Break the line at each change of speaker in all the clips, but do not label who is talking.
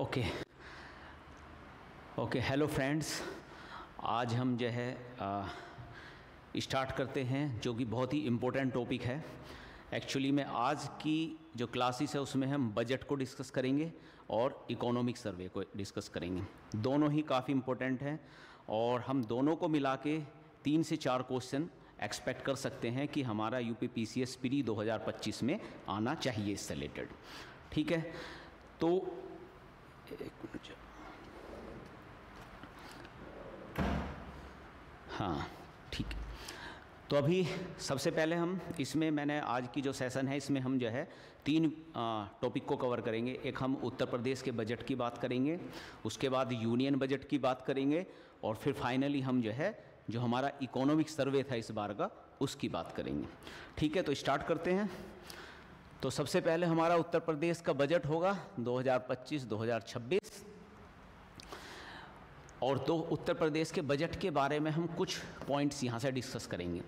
Okay okay hello friends, आज हम जो है स्टार्ट करते हैं जो कि बहुत ही इम्पोर्टेंट टॉपिक है। एक्चुअली में आज की जो क्लासेस है उसमें हम बजट को डिस्कस करेंगे और इकोनॉमिक सर्वे को डिस्कस करेंगे। दोनों ही काफ़ी इम्पोर्टेंट हैं और हम दोनों को मिला के 3 से 4 क्वेश्चन एक्सपेक्ट कर सकते हैं कि हमारा यूपीपीसीएस प्री 2025 में आना चाहिए इससे रिलेटेड। ठीक है, तो एक मिनट, हाँ ठीक है। तो अभी सबसे पहले हम इसमें मैंने आज की जो सेशन है इसमें हम जो है 3 टॉपिक को कवर करेंगे। एक हम उत्तर प्रदेश के बजट की बात करेंगे, उसके बाद यूनियन बजट की बात करेंगे और फिर फाइनली हम जो है जो हमारा इकोनॉमिक सर्वे था इस बार का उसकी बात करेंगे। ठीक है, तो स्टार्ट करते हैं। तो सबसे पहले हमारा उत्तर प्रदेश का बजट होगा 2025-2026 और तो उत्तर प्रदेश के बजट के बारे में हम कुछ पॉइंट्स यहाँ से डिस्कस करेंगे।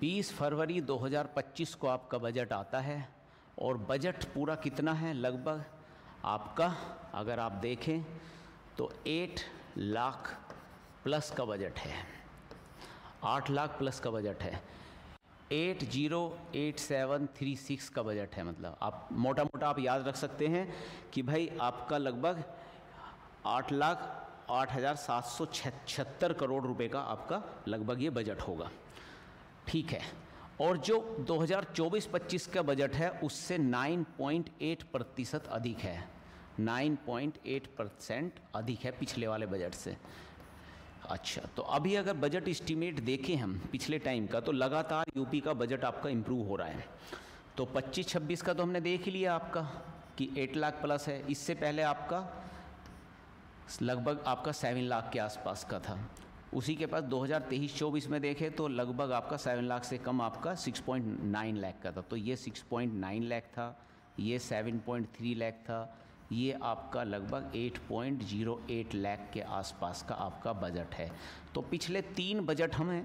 20 फरवरी 2025 को आपका बजट आता है और बजट पूरा कितना है, लगभग आपका अगर आप देखें तो 8 लाख प्लस का बजट है, 8 लाख प्लस का बजट है, 808736 का बजट है। मतलब आप मोटा मोटा आप याद रख सकते हैं कि भाई आपका लगभग 8,08,776 करोड़ रुपए का आपका लगभग ये बजट होगा। ठीक है, और जो 2024-25 का बजट है उससे 9.8% अधिक है, 9.8% अधिक है पिछले वाले बजट से। अच्छा, तो अभी अगर बजट एस्टीमेट देखें हम पिछले टाइम का तो लगातार यूपी का बजट आपका इम्प्रूव हो रहा है। तो 25-26 का तो हमने देख ही लिया आपका कि 8 लाख प्लस है। इससे पहले आपका लगभग आपका 7 लाख के आसपास का था। उसी के पास 2023-24 में देखें तो लगभग आपका 7 लाख से कम आपका 6.9 लाख का था। तो ये 6.9 लाख था, ये 7.3 लाख था, ये आपका लगभग 8.08 लाख के आसपास का आपका बजट है। तो पिछले 3 बजट हमें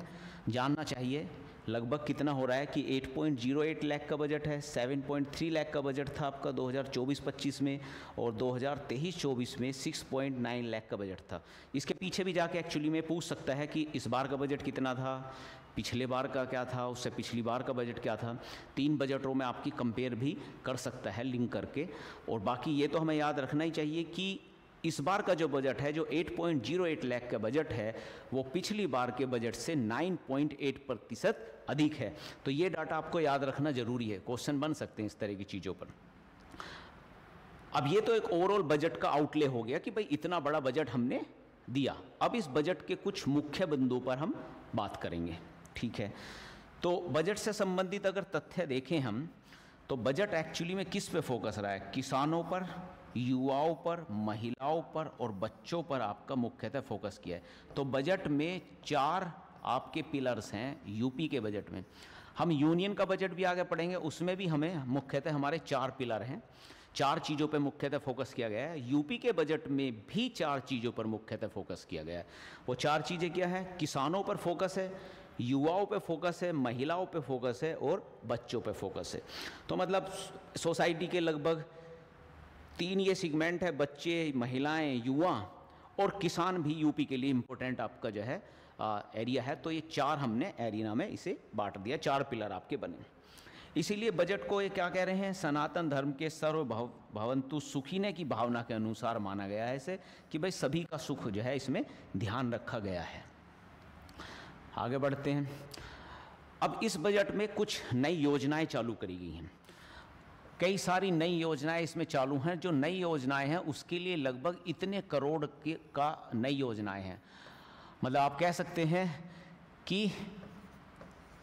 जानना चाहिए लगभग कितना हो रहा है कि 8.08 लाख का बजट है, 7.3 लाख का बजट था आपका 2024-25 में और 2023-24 में 6.9 लाख का बजट था। इसके पीछे भी जाके एक्चुअली में पूछ सकता है कि इस बार का बजट कितना था, पिछले बार का क्या था, उससे पिछली बार का बजट क्या था। 3 बजटों में आपकी कंपेयर भी कर सकता है लिंक करके। और बाकी ये तो हमें याद रखना ही चाहिए कि इस बार का जो बजट है जो 8.08 लाख का बजट है वो पिछली बार के बजट से 9.8% अधिक है। तो ये डाटा आपको याद रखना जरूरी है, क्वेश्चन बन सकते हैं इस तरह की चीज़ों पर। अब ये तो एक ओवरऑल बजट का आउटले हो गया कि भाई इतना बड़ा बजट हमने दिया। अब इस बजट के कुछ मुख्य बिंदुओं पर हम बात करेंगे। ठीक है, तो बजट से संबंधित अगर तथ्य देखें हम तो बजट एक्चुअली में किस पे फोकस रहा है, किसानों पर, युवाओं पर, महिलाओं पर और बच्चों पर आपका मुख्यतः फोकस किया है। तो बजट में 4 आपके पिलर्स हैं यूपी के बजट में। हम यूनियन का बजट भी आगे पढ़ेंगे, उसमें भी हमें मुख्यतः हमारे 4 पिलर हैं, 4 चीज़ों पर मुख्यतः फोकस किया गया है। यूपी के बजट में भी 4 चीज़ों पर मुख्यतः फोकस किया गया है। वो 4 चीज़ें क्या है, किसानों पर फोकस है, युवाओं पे फोकस है, महिलाओं पे फोकस है और बच्चों पे फोकस है। तो मतलब सोसाइटी के लगभग 3 ये सेगमेंट है, बच्चे, महिलाएं, युवा और किसान भी यूपी के लिए इम्पोर्टेंट आपका जो है एरिया है। तो ये 4 हमने एरिया में इसे बांट दिया, 4 पिलर आपके बने। इसीलिए बजट को ये क्या कह रहे हैं, सनातन धर्म के सर्व भवन्तु सुखिने की भावना के अनुसार माना गया है इसे कि भाई सभी का सुख जो है इसमें ध्यान रखा गया है। आगे बढ़ते हैं। अब इस बजट में कुछ नई योजनाएं चालू करी गई हैं, कई सारी नई योजनाएं इसमें चालू हैं। जो नई योजनाएं हैं उसके लिए लगभग इतने करोड़ का नई योजनाएं हैं। मतलब आप कह सकते हैं कि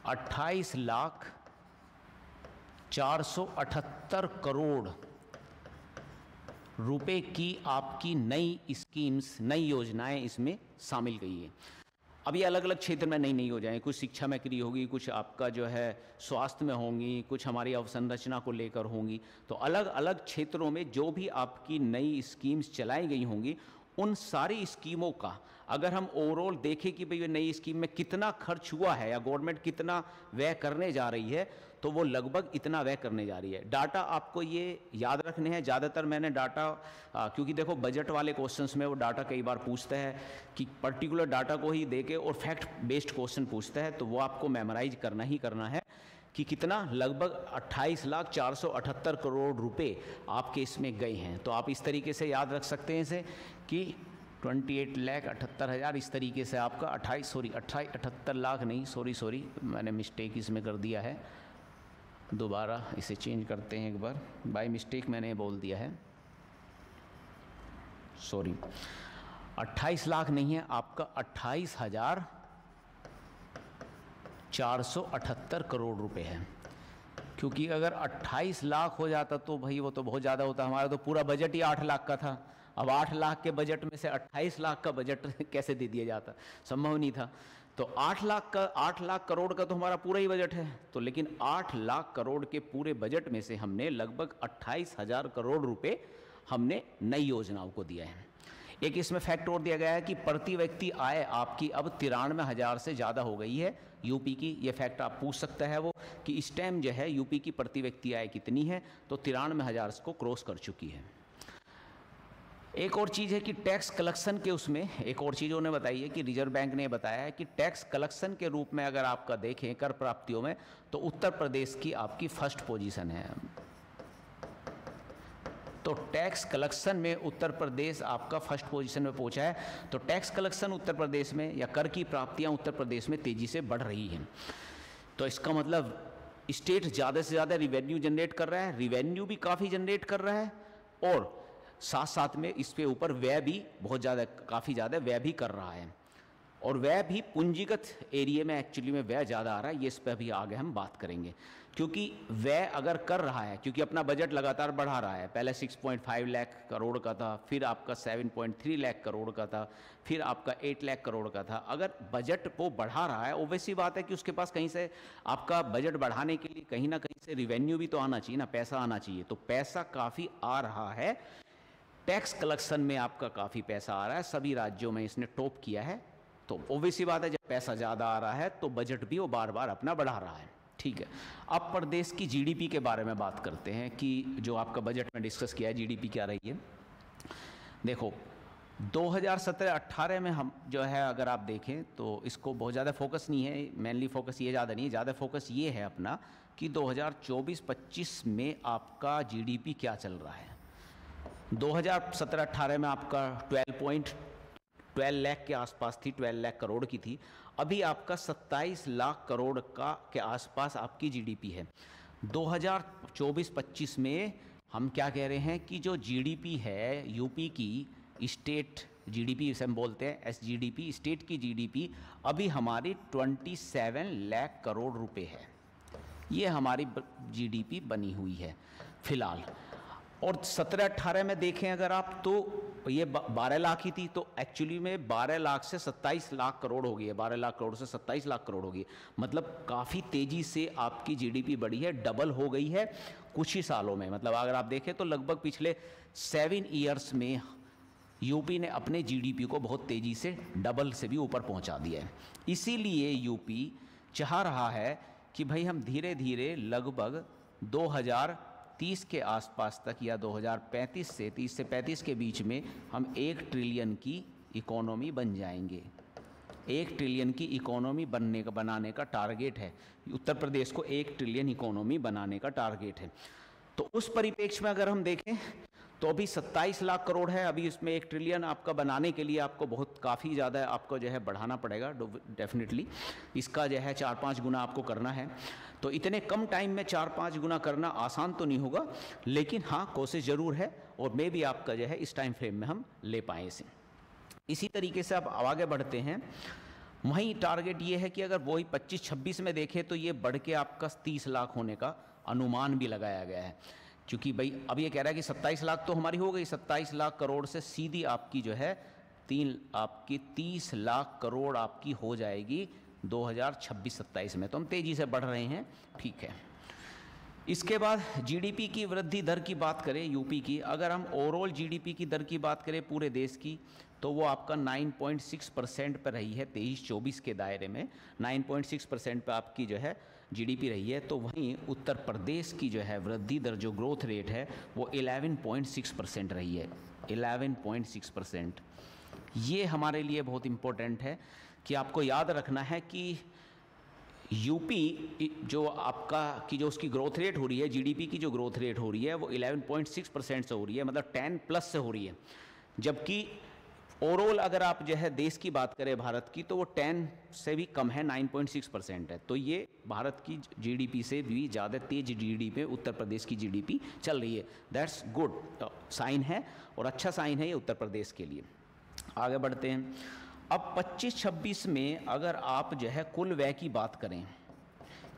28,478 करोड़ रुपए की आपकी नई स्कीम्स, नई योजनाएं इसमें शामिल गई है। अब ये अलग अलग क्षेत्र में नई योजनाएं, कुछ शिक्षा में करी होगी, कुछ आपका जो है स्वास्थ्य में होंगी, कुछ हमारी अवसंरचना को लेकर होंगी। तो अलग अलग क्षेत्रों में जो भी आपकी नई स्कीम्स चलाई गई होंगी उन सारी स्कीमों का अगर हम ओवरऑल देखें कि भाई ये नई स्कीम में कितना खर्च हुआ है या गवर्नमेंट कितना व्यय करने जा रही है, तो वो लगभग इतना व्यय करने जा रही है। डाटा आपको ये याद रखने हैं। ज़्यादातर मैंने डाटा क्योंकि देखो बजट वाले क्वेश्चंस में वो डाटा कई बार पूछता है कि पर्टिकुलर डाटा को ही देके और फैक्ट बेस्ड क्वेश्चन पूछता है, तो वो आपको मेमोराइज करना ही करना है कि कितना लगभग 28,478 करोड़ रुपए आपके इसमें गए हैं। तो आप इस तरीके से याद रख सकते हैं इसे कि 28,78,000 इस तरीके से आपका 78 लाख नहीं, सॉरी मैंने मिस्टेक इसमें कर दिया है, दोबारा इसे चेंज करते हैं एक बार, बाय मिस्टेक मैंने बोल दिया है, सॉरी 28 लाख नहीं है आपका 28,478 करोड़ रुपए है। क्योंकि अगर 28 लाख हो जाता तो भाई वो तो बहुत ज़्यादा होता, हमारा तो पूरा बजट ही 8 लाख का था। अब 8 लाख के बजट में से 28 लाख का बजट कैसे दे दिया जाता, संभव नहीं था। तो 8 लाख करोड़ का तो हमारा पूरा ही बजट है। तो लेकिन 8 लाख करोड़ के पूरे बजट में से हमने लगभग 28,000 करोड़ रुपए हमने नई योजनाओं को दिया है। एक इसमें फैक्ट और दिया गया है कि प्रति व्यक्ति आय आपकी अब 93,000 से ज़्यादा हो गई है यूपी की। ये फैक्ट आप पूछ सकता है वो कि इस टाइम जो है यूपी की प्रति व्यक्ति आय कितनी है, तो 93,000 को क्रॉस कर चुकी है। एक और चीज़ है कि टैक्स कलेक्शन के उसमें एक और चीज़ उन्होंने बताई है कि रिजर्व बैंक ने बताया है कि टैक्स कलेक्शन के रूप में अगर आपका देखें कर प्राप्तियों में, तो उत्तर प्रदेश की आपकी फर्स्ट पोजीशन है। तो टैक्स कलेक्शन में उत्तर प्रदेश आपका फर्स्ट पोजीशन में पहुंचा है। तो टैक्स कलेक्शन उत्तर प्रदेश में या कर की प्राप्तियां उत्तर प्रदेश में तेज़ी से बढ़ रही हैं। तो इसका मतलब स्टेट ज़्यादा से ज़्यादा रिवेन्यू जनरेट कर रहा है, रिवेन्यू भी काफ़ी जनरेट कर रहा है और साथ साथ में इस पे ऊपर व्यय भी बहुत ज़्यादा, काफ़ी ज़्यादा व्यय भी कर रहा है। और व्यय भी पूंजीगत एरिया में एक्चुअली में व्यय ज़्यादा आ रहा है, ये इस पर भी आगे हम बात करेंगे। क्योंकि व्यय अगर कर रहा है, क्योंकि अपना बजट लगातार बढ़ा रहा है, पहले 6.5 लाख करोड़ का था, फिर आपका 7.3 लाख करोड़ का था, फिर आपका 8 लाख करोड़ का था। अगर बजट वो बढ़ा रहा है, ऑब्वियसली बात है कि उसके पास कहीं से आपका बजट बढ़ाने के लिए कहीं ना कहीं से रिवेन्यू भी तो आना चाहिए ना, पैसा आना चाहिए। तो पैसा काफ़ी आ रहा है, टैक्स कलेक्शन में आपका काफ़ी पैसा आ रहा है, सभी राज्यों में इसने टॉप किया है। तो ऑब्वियसली बात है जब पैसा ज़्यादा आ रहा है तो बजट भी वो बार बार अपना बढ़ा रहा है। ठीक है, अब प्रदेश की जीडीपी के बारे में बात करते हैं कि जो आपका बजट में डिस्कस किया है जीडीपी क्या रही है। देखो 2017-18 में हम जो है अगर आप देखें तो इसको बहुत ज़्यादा फोकस नहीं है, मेनली फोकस ये ज़्यादा नहीं है, ज़्यादा फोकस ये है अपना कि 2024-25 में आपका जीडीपी क्या चल रहा है। 2017-18 में आपका 12 लाख के आसपास थी, 12 लाख करोड़ की थी। अभी आपका 27 लाख करोड़ का के आसपास आपकी जीडीपी है। 2024-25 में हम क्या कह रहे हैं कि जो जीडीपी है यूपी की, स्टेट जीडीपी इसे हम बोलते हैं एसजीडीपी, स्टेट की जीडीपी अभी हमारी 27 लाख करोड़ रुपए है। ये हमारी जीडीपी बनी हुई है फिलहाल। और 17-18 में देखें अगर आप तो ये 12 लाख ही थी, तो एक्चुअली में 12 लाख से 27 लाख करोड़ हो गई है, 12 लाख करोड़ से 27 लाख करोड़ हो गई। मतलब काफ़ी तेज़ी से आपकी जीडीपी बढ़ी है, डबल हो गई है कुछ ही सालों में। मतलब अगर आप देखें तो लगभग पिछले 7 ईयर्स में यूपी ने अपने जीडीपी को बहुत तेज़ी से डबल से भी ऊपर पहुंचा दिया है। इसीलिए यूपी चाह रहा है कि भाई हम धीरे धीरे लगभग 2030 के आसपास तक या 2035 से 30 से 35 के बीच में हम 1 ट्रिलियन की इकोनॉमी बन जाएंगे। 1 ट्रिलियन की इकोनॉमी बनाने का टारगेट है उत्तर प्रदेश को, 1 ट्रिलियन इकोनॉमी बनाने का टारगेट है। तो उस परिप्रेक्ष्य में अगर हम देखें तो अभी 27 लाख करोड़ है, अभी इसमें 1 ट्रिलियन आपका बनाने के लिए आपको बहुत काफ़ी ज़्यादा आपको जो है बढ़ाना पड़ेगा डेफिनेटली। इसका जो है 4-5 गुना आपको करना है। तो इतने कम टाइम में 4-5 गुना करना आसान तो नहीं होगा, लेकिन हाँ कोशिश ज़रूर है और मे भी आपका जो है इस टाइम फ्रेम में हम ले पाएँ इसे। इसी तरीके से अब आगे बढ़ते हैं। वहीं टारगेट ये है कि अगर वही 25-26 में देखें तो ये बढ़ के आपका 30 लाख होने का अनुमान भी लगाया गया है। क्योंकि भाई अब ये कह रहा है कि 27 लाख तो हमारी हो गई, 27 लाख करोड़ से सीधी आपकी जो है 30 लाख करोड़ आपकी हो जाएगी 2026-27 में। तो हम तेज़ी से बढ़ रहे हैं, ठीक है। इसके बाद जीडीपी की वृद्धि दर की बात करें यूपी की, अगर हम ओवरऑल जीडीपी की दर की बात करें पूरे देश की, तो वो आपका 9.6% पर रही है 23-24 के दायरे में। 9.6% पर आपकी जो है जीडीपी रही है। तो वहीं उत्तर प्रदेश की जो है वृद्धि दर, जो ग्रोथ रेट है, वो 11.6% रही है। 11.6%। ये हमारे लिए बहुत इम्पोर्टेंट है कि आपको याद रखना है कि यूपी जो आपका की जो उसकी ग्रोथ रेट हो रही है, जीडीपी की जो ग्रोथ रेट हो रही है, वो 11.6% से हो रही है, मतलब 10+ से हो रही है। जबकि ओवरऑल अगर आप जो है देश की बात करें भारत की, तो वो 10 से भी कम है, 9.6% है। तो ये भारत की जीडीपी से भी ज़्यादा तेज जीडीपी उत्तर प्रदेश की जीडीपी चल रही है। दैट्स गुड साइन है और अच्छा साइन है ये उत्तर प्रदेश के लिए। आगे बढ़ते हैं। अब 25-26 में अगर आप जो है कुल व्यय की बात करें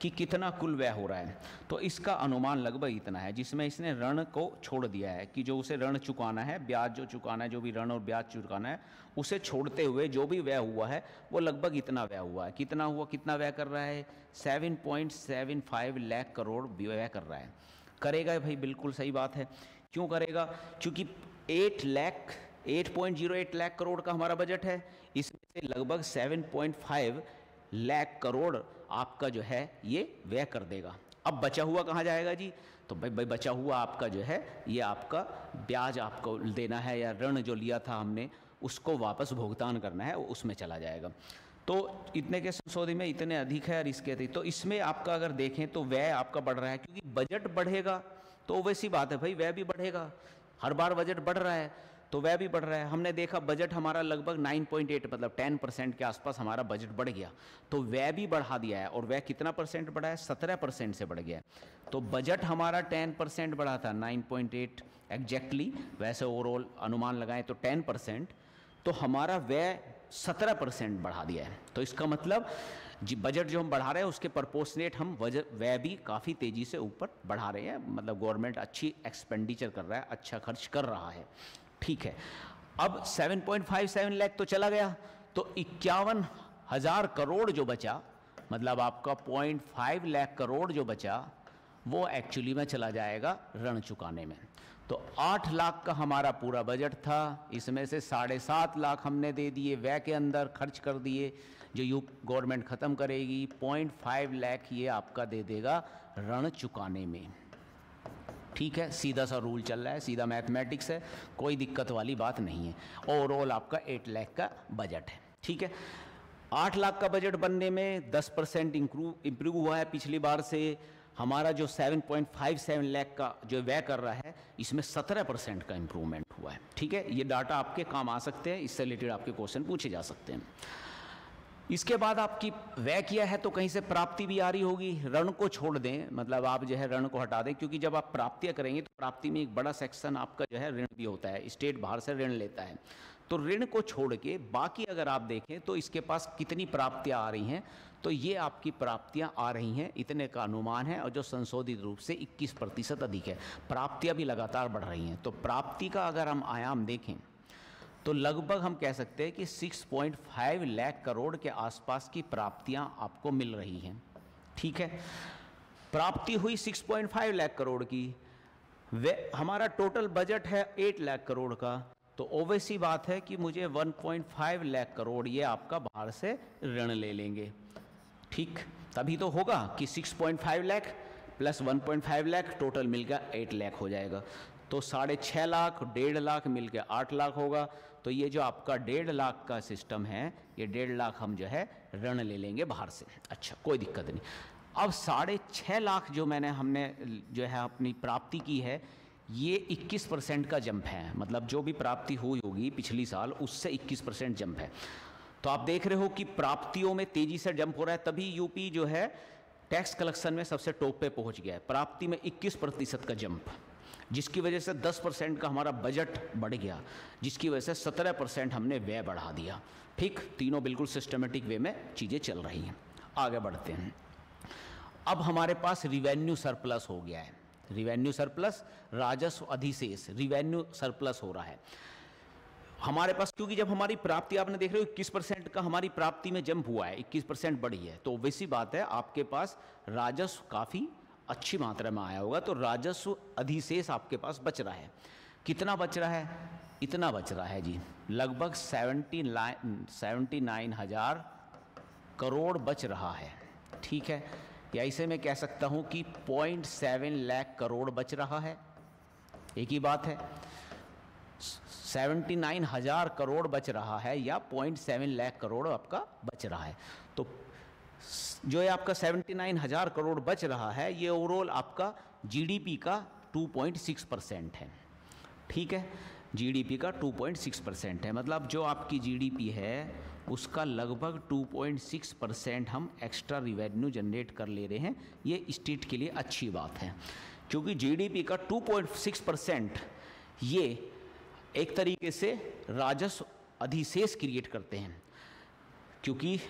कि कितना कुल व्यय हो रहा है, तो इसका अनुमान लगभग इतना है, जिसमें इसने ऋण को छोड़ दिया है कि जो उसे ऋण चुकाना है, ब्याज जो चुकाना है, जो भी ऋण और ब्याज चुकाना है, उसे छोड़ते हुए जो भी व्यय हुआ है वो लगभग इतना व्यय हुआ है। कितना हुआ, कितना व्यय कर रहा है? 7.75 लाख करोड़ व्यय कर रहा है। करेगा भाई, बिल्कुल सही बात है। क्यों करेगा? क्योंकि 8.08 लाख करोड़ का हमारा बजट है, इसमें से लगभग 7.5 लाख करोड़ आपका जो है ये व्यय कर देगा। अब बचा हुआ कहाँ जाएगा जी? तो भाई बचा हुआ आपका जो है ये आपका ब्याज आपको देना है, या ऋण जो लिया था हमने उसको वापस भुगतान करना है, वो उसमें चला जाएगा। तो इतने के संशोधन में इतने अधिक है और इसके अधिक, तो इसमें आपका अगर देखें तो व्यय आपका बढ़ रहा है, क्योंकि बजट बढ़ेगा तो वैसी बात है भाई, व्यय भी बढ़ेगा। हर बार बजट बढ़ रहा है तो व्यय भी बढ़ रहा है। हमने देखा बजट हमारा लगभग 9.8 मतलब 10% के आसपास हमारा बजट बढ़ गया, तो व्यय भी बढ़ा दिया है। और व्यय कितना परसेंट बढ़ा है? 17% से बढ़ गया है। तो बजट हमारा 10% बढ़ा था, 9.8 एग्जैक्टली, वैसे ओवरऑल अनुमान लगाएं तो 10%, तो हमारा व्यय 17% बढ़ा दिया है। तो इसका मतलब जी बजट जो हम बढ़ा रहे हैं उसके प्रोपोर्शनेट हम व्यय भी काफ़ी तेज़ी से ऊपर बढ़ा रहे हैं, मतलब गवर्नमेंट अच्छी एक्सपेंडिचर कर रहा है, अच्छा खर्च कर रहा है। ठीक है। अब 7.57 लाख तो चला गया, तो 51,000 करोड़ जो बचा, मतलब आपका 0.5 लाख करोड़ जो बचा, वो एक्चुअली में चला जाएगा ऋण चुकाने में। तो 8 लाख का हमारा पूरा बजट था, इसमें से 7.5 लाख हमने दे दिए व्यय के अंदर, खर्च कर दिए, जो गवर्नमेंट ख़त्म करेगी। 0.5 लाख ये आपका दे देगा ऋण चुकाने में। ठीक है, सीधा सा रूल चल रहा है, सीधा मैथमेटिक्स है, कोई दिक्कत वाली बात नहीं है। ओवरऑल आपका 8 लाख का बजट है। ठीक है, 8 लाख का बजट बनने में 10% इम्प्रूव हुआ है पिछली बार से। हमारा जो 7.57 लाख का जो व्यय कर रहा है, इसमें 17% का इम्प्रूवमेंट हुआ है। ठीक है, ये डाटा आपके काम आ सकते हैं, इससे रिलेटेड आपके क्वेश्चन पूछे जा सकते हैं। इसके बाद आपकी व्यय किया है तो कहीं से प्राप्ति भी आ रही होगी। ऋण को छोड़ दें, मतलब आप जो है ऋण को हटा दें, क्योंकि जब आप प्राप्तियां करेंगे तो प्राप्ति में एक बड़ा सेक्शन आपका जो है ऋण भी होता है, स्टेट बाहर से ऋण लेता है। तो ऋण को छोड़ के बाकी अगर आप देखें तो इसके पास कितनी प्राप्तियां आ रही हैं, तो ये आपकी प्राप्तियां आ रही हैं, इतने का अनुमान है, और जो संशोधित रूप से 21% अधिक है। प्राप्तियां भी लगातार बढ़ रही हैं। तो प्राप्ति का अगर हम आयाम देखें तो लगभग हम कह सकते हैं कि 6.5 लाख करोड़ के आसपास की प्राप्तियां आपको मिल रही हैं। ठीक है, प्राप्ति हुई 6.5 लाख करोड़ की, वे हमारा टोटल बजट है 8 लाख करोड़ का, तो ओबवियस सी बात है कि मुझे 1.5 लाख करोड़ ये आपका बाहर से ऋण ले लेंगे। ठीक, तभी तो होगा कि 6.5 लाख प्लस 1.5 लाख टोटल मिलकर 8 लाख हो जाएगा। तो 6.5 लाख 1.5 लाख मिलकर 8 लाख होगा। तो ये जो आपका 1.5 लाख का सिस्टम है, ये 1.5 लाख हम जो है ऋण ले लेंगे बाहर से। अच्छा, कोई दिक्कत नहीं। अब 6.5 लाख जो हमने जो है अपनी प्राप्ति की है, ये 21% का जंप है, मतलब जो भी प्राप्ति हुई होगी पिछली साल उससे 21% जंप है। तो आप देख रहे हो कि प्राप्तियों में तेजी से जंप हो रहा है, तभी यूपी जो है टैक्स कलेक्शन में सबसे टॉप पे पहुंच गया है। प्राप्ति में 21% का जंप, जिसकी वजह से 10% का हमारा बजट बढ़ गया, जिसकी वजह से 17% हमने व्यय बढ़ा दिया। ठीक, तीनों बिल्कुल सिस्टमेटिक वे में चीज़ें चल रही हैं। आगे बढ़ते हैं। अब हमारे पास रिवेन्यू सरप्लस हो गया है। रिवेन्यू सरप्लस, राजस्व अधिशेष, रिवेन्यू सरप्लस हो रहा है हमारे पास, क्योंकि जब हमारी प्राप्ति आपने देख रहे हो 21% का हमारी प्राप्ति में जंप हुआ है, 21% बढ़ी है, तो वैसी बात है आपके पास राजस्व काफ़ी अच्छी मात्रा में आया होगा, तो राजस्व अधिशेष आपके पास बच रहा है। कितना बच रहा है? इतना बच रहा है जी, लगभग 79,000 करोड़ बच रहा है। ठीक है, या इसे मैं कह सकता हूँ कि 0.7 लाख करोड़ बच रहा है। एक ही बात है, 79,000 करोड़ बच रहा है या 0.7 लाख करोड़ आपका बच रहा है। तो जो है आपका 79,000 करोड़ बच रहा है, ये ओवरऑल आपका जीडीपी का 2.6% है। ठीक है, जीडीपी का 2.6% है, मतलब जो आपकी जीडीपी है उसका लगभग 2.6% हम एक्स्ट्रा रिवेन्यू जनरेट कर ले रहे हैं। ये स्टेट के लिए अच्छी बात है, क्योंकि जीडीपी का 2.6% ये एक तरीके से राजस्व अधिशेष क्रिएट करते हैं, क्योंकि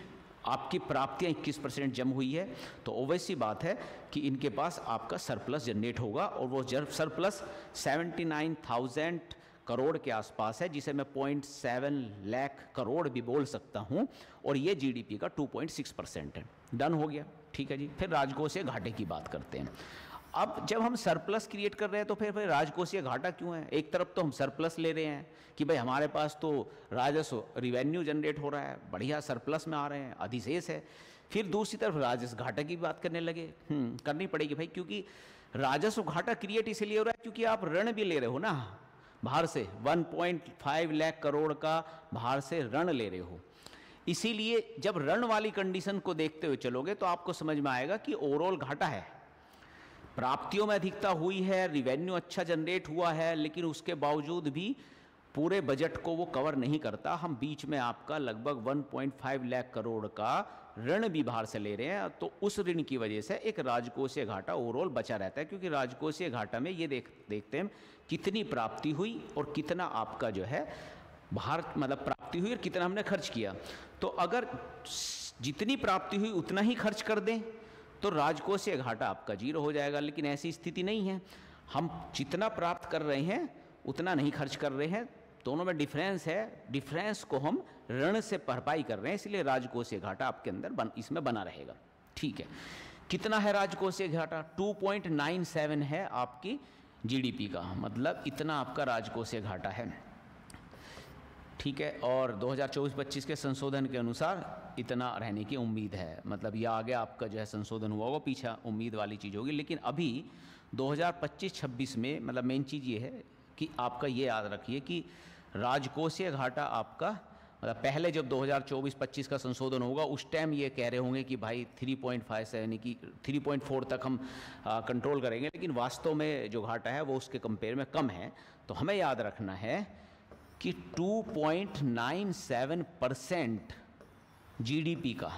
आपकी प्राप्तियां 21% जम हुई है, तो ओवैसी बात है कि इनके पास आपका सरप्लस जनरेट होगा, और वो सरप्लस 79,000 करोड़ के आसपास है, जिसे मैं 0.7 लाख करोड़ भी बोल सकता हूं, और ये जीडीपी का 2.6% है। डन हो गया। ठीक है जी, फिर राजकोषीय घाटे की बात करते हैं। अब जब हम सरप्लस क्रिएट कर रहे हैं तो फिर राजकोषीय घाटा क्यों है? एक तरफ तो हम सरप्लस ले रहे हैं कि भाई हमारे पास तो राजस्व रिवेन्यू जनरेट हो रहा है, बढ़िया सरप्लस में आ रहे हैं, अधिशेष है। फिर दूसरी तरफ राजस्व घाटा की बात करने लगे। करनी पड़ेगी भाई, क्योंकि राजस्व घाटा क्रिएट इसलिए हो रहा है क्योंकि आप ऋण भी ले रहे हो ना बाहर से, 1.5 लाख करोड़ का बाहर से ऋण ले रहे हो। इसीलिए जब ऋण वाली कंडीशन को देखते हुए चलोगे तो आपको समझ में आएगा कि ओवरऑल घाटा है, प्राप्तियों में अधिकता हुई है, रिवेन्यू अच्छा जनरेट हुआ है, लेकिन उसके बावजूद भी पूरे बजट को वो कवर नहीं करता। हम बीच में आपका लगभग 1.5 लाख करोड़ का ऋण भी बाहर से ले रहे हैं, तो उस ऋण की वजह से एक राजकोषीय घाटा ओवरऑल बचा रहता है, क्योंकि राजकोषीय घाटा में ये देखते हैं कितनी प्राप्ति हुई और कितना आपका जो है बाहर मतलब प्राप्ति हुई और कितना हमने खर्च किया। तो अगर जितनी प्राप्ति हुई उतना ही खर्च कर दें तो राजकोषीय घाटा आपका जीरो हो जाएगा, लेकिन ऐसी स्थिति नहीं है। हम जितना प्राप्त कर रहे हैं उतना नहीं खर्च कर रहे हैं, दोनों में डिफरेंस है, डिफरेंस को हम ऋण से भरपाई कर रहे हैं, इसलिए राजकोषीय घाटा आपके अंदर इसमें बना रहेगा। ठीक है, कितना है राजकोषीय घाटा? 2.97 है आपकी जीडीपी का, मतलब इतना आपका राजकोषीय घाटा है। ठीक है, और 2024-25 के संशोधन के अनुसार इतना रहने की उम्मीद है, मतलब ये आगे आपका जो है संशोधन हुआ होगा, पीछे उम्मीद वाली चीज़ होगी। लेकिन अभी 2025-26 में मतलब मेन चीज़ ये है कि आपका ये याद रखिए कि राजकोषीय घाटा आपका मतलब पहले जब 2024-25 का संशोधन होगा उस टाइम ये कह रहे होंगे कि भाई 3.5 यानी कि 3.4 तक हम कंट्रोल करेंगे, लेकिन वास्तव में जो घाटा है वो उसके कंपेयर में कम है। तो हमें याद रखना है कि 2.97% जीडीपी का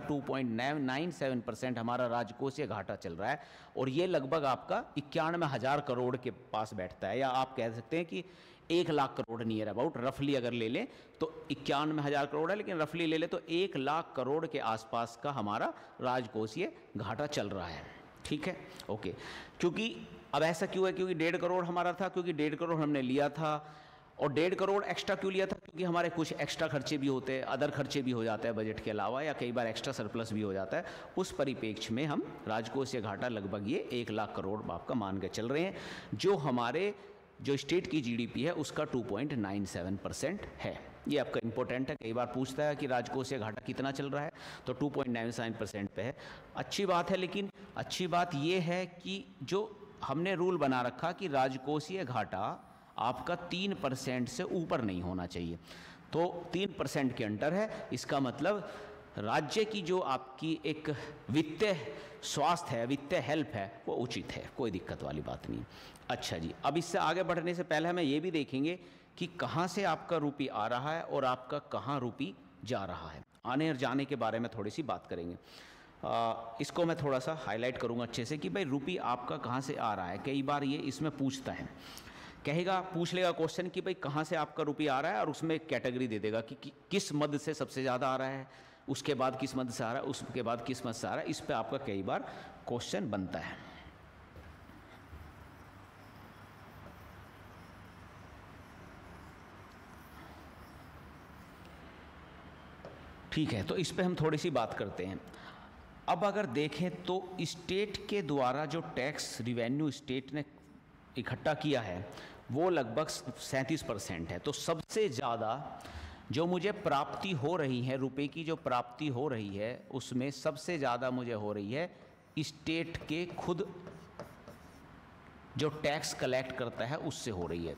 2.97% हमारा राजकोषीय घाटा चल रहा है, और ये लगभग आपका 91,000 करोड़ के पास बैठता है, या आप कह सकते हैं कि 1 लाख करोड़ नियर अबाउट, रफली अगर ले लें तो 91,000 करोड़ है, लेकिन रफली ले लें तो 1 लाख करोड़ के आसपास का हमारा राजकोषीय घाटा चल रहा है। ठीक है, ओके। क्योंकि अब ऐसा क्यों है? क्योंकि 1.5 करोड़ हमारा था, क्योंकि 1.5 करोड़ हमने लिया था, और 1.5 करोड़ एक्स्ट्रा क्यों लिया था? क्योंकि हमारे कुछ एक्स्ट्रा खर्चे भी होते हैं, अदर खर्चे भी हो जाते हैं बजट के अलावा, या कई बार एक्स्ट्रा सरप्लस भी हो जाता है। उस परिप्रेक्ष्य में हम राजकोषीय घाटा लगभग ये 1 लाख करोड़ आपका मान के चल रहे हैं, जो हमारे जो स्टेट की जीडीपी है उसका 2.97% है। ये आपका इंपॉर्टेंट है, कई बार पूछता है कि राजकोषीय घाटा कितना चल रहा है, तो 2.97% पे है। अच्छी बात है, लेकिन अच्छी बात ये है कि जो हमने रूल बना रखा कि राजकोषीय घाटा आपका 3% से ऊपर नहीं होना चाहिए, तो 3% के अंडर है, इसका मतलब राज्य की जो आपकी एक वित्तीय स्वास्थ्य है, वित्तीय हेल्प है, वो उचित है, कोई दिक्कत वाली बात नहीं। अच्छा जी, अब इससे आगे बढ़ने से पहले हमें ये भी देखेंगे कि कहाँ से आपका रुपी आ रहा है और आपका कहाँ रुपी जा रहा है। आने और जाने के बारे में थोड़ी सी बात करेंगे। इसको मैं थोड़ा सा हाईलाइट करूँगा अच्छे से कि भाई रुपी आपका कहाँ से आ रहा है। कई बार ये इसमें पूछता है, कहेगा, पूछ लेगा क्वेश्चन कि भाई कहाँ से आपका रुपया आ रहा है, और उसमें एक कैटेगरी दे देगा कि किस मद से सबसे ज़्यादा आ रहा है, उसके बाद किस मद से आ रहा है, उसके बाद किस मद से आ रहा है। इस पे आपका कई बार क्वेश्चन बनता है। ठीक है, तो इस पे हम थोड़ी सी बात करते हैं। अब अगर देखें तो स्टेट के द्वारा जो टैक्स रिवेन्यू स्टेट ने इकट्ठा किया है वो लगभग 37% है। तो सबसे ज़्यादा जो मुझे प्राप्ति हो रही है, रुपए की जो प्राप्ति हो रही है, उसमें सबसे ज़्यादा मुझे हो रही है स्टेट के खुद जो टैक्स कलेक्ट करता है उससे हो रही है।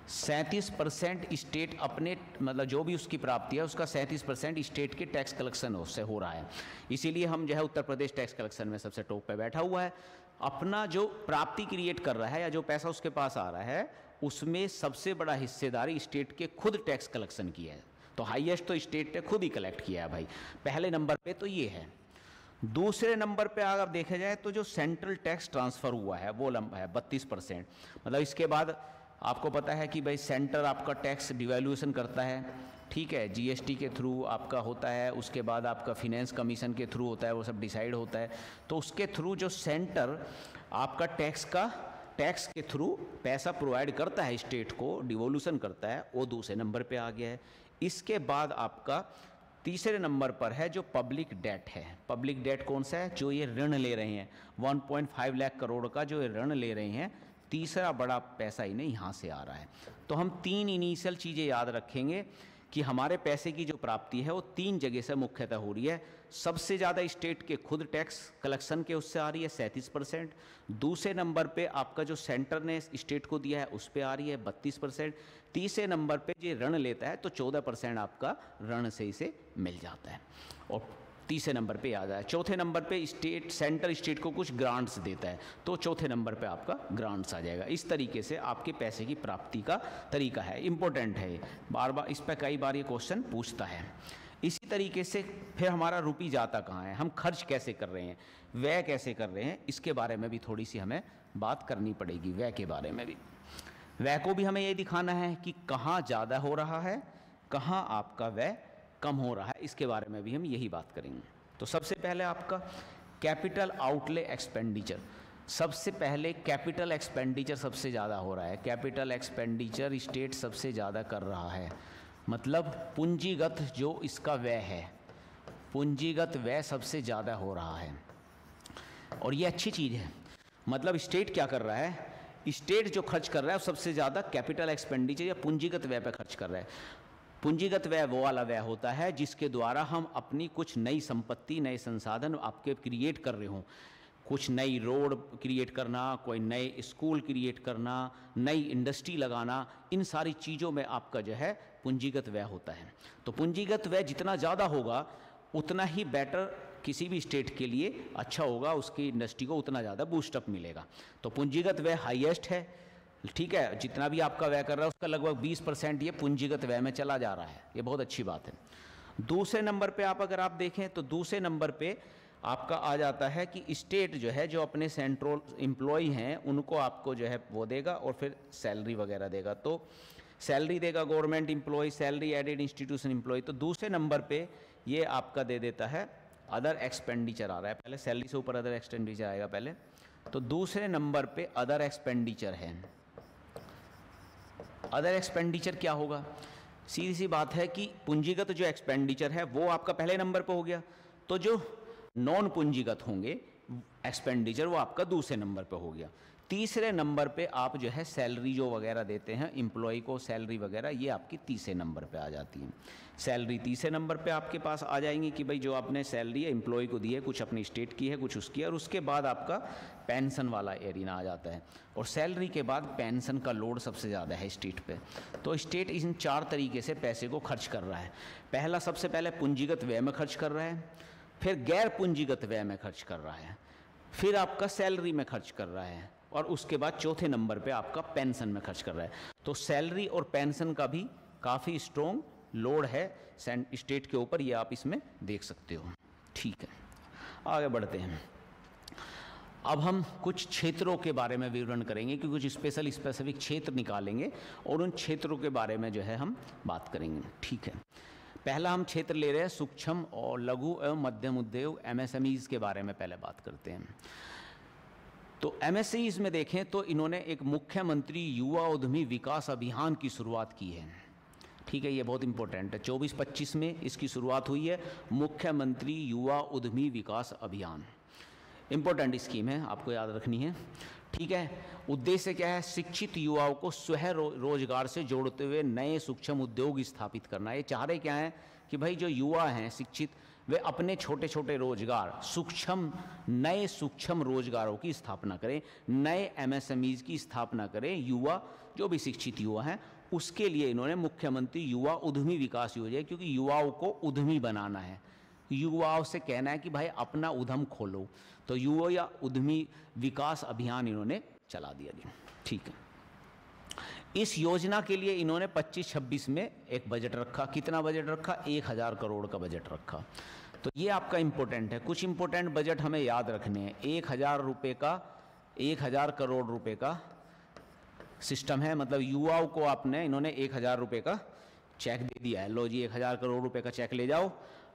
37% स्टेट अपने मतलब जो भी उसकी प्राप्ति है उसका 37% स्टेट के टैक्स कलेक्शन से हो रहा है। इसीलिए हम जो है उत्तर प्रदेश टैक्स कलेक्शन में सबसे टॉप पे बैठा हुआ है। अपना जो प्राप्ति क्रिएट कर रहा है या जो पैसा उसके पास आ रहा है उसमें सबसे बड़ा हिस्सेदारी स्टेट के खुद टैक्स कलेक्शन की है। तो हाईएस्ट तो स्टेट ने खुद ही कलेक्ट किया है भाई, पहले नंबर पे तो ये है। दूसरे नंबर पे अगर देखा जाए तो जो सेंट्रल टैक्स ट्रांसफ़र हुआ है वो लंबा है 32%। मतलब इसके बाद आपको पता है कि भाई सेंटर आपका टैक्स डिवैल्यूएशन करता है, ठीक है, जीएसटी के थ्रू आपका होता है, उसके बाद आपका फिनेंस कमीशन के थ्रू होता है, वो सब डिसाइड होता है। तो उसके थ्रू जो सेंटर आपका टैक्स के थ्रू पैसा प्रोवाइड करता है स्टेट को, डिवोल्यूशन करता है, वो दूसरे नंबर पे आ गया है। इसके बाद आपका तीसरे नंबर पर है जो पब्लिक डेट है। पब्लिक डेट कौन सा है? जो ये ऋण ले रहे हैं 1.5 लाख करोड़ का जो ये ऋण ले रहे हैं, तीसरा बड़ा पैसा इन्हें यहाँ से आ रहा है। तो हम 3 इनिशियल चीज़ें याद रखेंगे कि हमारे पैसे की जो प्राप्ति है वो 3 जगह से मुख्यतः हो रही है। सबसे ज़्यादा स्टेट के खुद टैक्स कलेक्शन के उससे आ रही है 37%। दूसरे नंबर पे आपका जो सेंटर ने स्टेट को दिया है उस पे आ रही है 32%। तीसरे नंबर पे जो ऋण लेता है तो 14% आपका ऋण से इसे मिल जाता है। और तीसरे नंबर पे आ जाए। चौथे नंबर पे सेंटर स्टेट को कुछ ग्रांट्स देता है, तो चौथे नंबर पे आपका ग्रांट्स आ जाएगा। इस तरीके से आपके पैसे की प्राप्ति का तरीका है। इंपॉर्टेंट है, बार बार इस पर कई बार ये क्वेश्चन पूछता है। इसी तरीके से फिर हमारा रुपये जाता कहाँ है, हम खर्च कैसे कर रहे हैं, व्यय कैसे कर रहे हैं, इसके बारे में भी थोड़ी सी हमें बात करनी पड़ेगी। व्यय के बारे में भी, व्यय को भी हमें ये दिखाना है कि कहाँ ज़्यादा हो रहा है, कहाँ आपका व्यय कम हो रहा है, इसके बारे में भी हम यही बात करेंगे। तो सबसे पहले आपका कैपिटल आउटले एक्सपेंडिचर, सबसे पहले कैपिटल एक्सपेंडिचर सबसे ज़्यादा हो रहा है। कैपिटल एक्सपेंडिचर स्टेट सबसे ज़्यादा कर रहा है, मतलब पूंजीगत जो इसका व्यय है, पूंजीगत व्यय सबसे ज़्यादा हो रहा है। और ये अच्छी चीज़ है, मतलब स्टेट क्या कर रहा है, स्टेट जो खर्च कर रहा है सबसे ज़्यादा कैपिटल एक्सपेंडिचर या पूंजीगत व्यय पर खर्च कर रहा है। पूंजीगत व्यय वो वाला व्यय होता है जिसके द्वारा हम अपनी कुछ नई संपत्ति, नए संसाधन आपके क्रिएट कर रहे हों। कुछ नई रोड क्रिएट करना, कोई नए स्कूल क्रिएट करना, नई इंडस्ट्री लगाना, इन सारी चीज़ों में आपका जो है पूंजीगत व्यय होता है। तो पूंजीगत व्यय जितना ज़्यादा होगा उतना ही बेटर किसी भी स्टेट के लिए अच्छा होगा, उसकी इंडस्ट्री को उतना ज़्यादा बूस्टअप मिलेगा। तो पूंजीगत व्यय हाईएस्ट है, ठीक है, जितना भी आपका व्यय कर रहा है उसका लगभग 20% ये पूंजीगत व्यय में चला जा रहा है, ये बहुत अच्छी बात है। दूसरे नंबर पे अगर आप देखें तो दूसरे नंबर पे आपका आ जाता है कि स्टेट जो है जो अपने सेंट्रल एम्प्लॉय हैं उनको आपको जो है वो देगा और फिर सैलरी वगैरह देगा। तो सैलरी देगा government employee, salary aided institution employee. तो दूसरे नंबर पे ये आपका दे देता है अदर एक्सपेंडिचर आ रहा है, पहले सैलरी से ऊपर अदर एक्सपेंडिचर आएगा पहले। तो दूसरे नंबर पे अदर एक्सपेंडिचर है। अदर एक्सपेंडिचर क्या होगा? सीधी सी बात है कि पूंजीगत जो एक्सपेंडिचर है वो आपका पहले नंबर पर हो गया, तो जो नॉन पूंजीगत होंगे एक्सपेंडिचर वो आपका दूसरे नंबर पर हो गया। तीसरे नंबर पे आप जो है सैलरी जो वगैरह देते हैं एम्प्लॉय को, सैलरी वगैरह, ये आपकी तीसरे नंबर पे आ जाती है। सैलरी तीसरे नंबर पे आपके पास आ जाएंगी कि भाई जो आपने सैलरी है एम्प्लॉय को दी है, कुछ अपनी स्टेट की है, कुछ उसकी है। और उसके बाद आपका पेंशन वाला एरिया आ जाता है, और सैलरी के बाद पेंशन का लोड सबसे ज़्यादा है स्टेट पे। तो स्टेट इन 4 तरीके से पैसे को खर्च कर रहा है। पहला, सबसे पहले पूंजीगत व्यय में खर्च कर रहा है, फिर गैर पूंजीगत व्यय में खर्च कर रहा है, फिर आपका सैलरी में खर्च कर रहा है, और उसके बाद चौथे नंबर पे आपका पेंशन में खर्च कर रहा है। तो सैलरी और पेंशन का भी काफ़ी स्ट्रॉन्ग लोड है स्टेट के ऊपर, ये आप इसमें देख सकते हो। ठीक है, आगे बढ़ते हैं। अब हम कुछ क्षेत्रों के बारे में विवरण करेंगे कि कुछ स्पेसिफिक क्षेत्र निकालेंगे और उन क्षेत्रों के बारे में जो है हम बात करेंगे। ठीक है, पहला हम क्षेत्र ले रहे हैं सूक्ष्म और लघु एवं मध्यम उद्योग, MSMEs के बारे में पहले बात करते हैं। तो MSMEs में देखें तो इन्होंने एक मुख्यमंत्री युवा उद्यमी विकास अभियान की शुरुआत की है। ठीक ठीक है, ये बहुत इंपॉर्टेंट है। 24-25 में इसकी शुरुआत हुई है, मुख्यमंत्री युवा उद्यमी विकास अभियान। इंपॉर्टेंट स्कीम है, आपको याद रखनी है। ठीक है, उद्देश्य क्या है? शिक्षित युवाओं को स्वयं रोजगार से जोड़ते हुए नए सूक्ष्म उद्योग स्थापित करना। ये चाह रहे क्या है कि भाई जो युवा हैं शिक्षित, वे अपने छोटे छोटे रोजगार, नए सूक्ष्म रोजगारों की स्थापना करें, नए MSMEs की स्थापना करें। युवा, जो भी शिक्षित युवा हैं, उसके लिए इन्होंने मुख्यमंत्री युवा उद्यमी विकास योजना, क्योंकि युवाओं को उद्यमी बनाना है, युवाओं से कहना है कि भाई अपना उद्यम खोलो, तो युवा या उद्यमी विकास अभियान इन्होंने चला दिया जी। ठीक है, इस योजना के लिए इन्होंने 25-26 में एक बजट रखा। कितना बजट रखा? 1000 करोड़ का बजट रखा। तो ये आपका इंपॉर्टेंट है, कुछ इंपॉर्टेंट बजट हमें याद रखने हैं। 1000 करोड़ रुपए का सिस्टम है, मतलब युवाओं को इन्होंने 1000 रुपये का चेक दे दिया है। लो जी, 1000 करोड़ रुपए का चेक ले जाओ,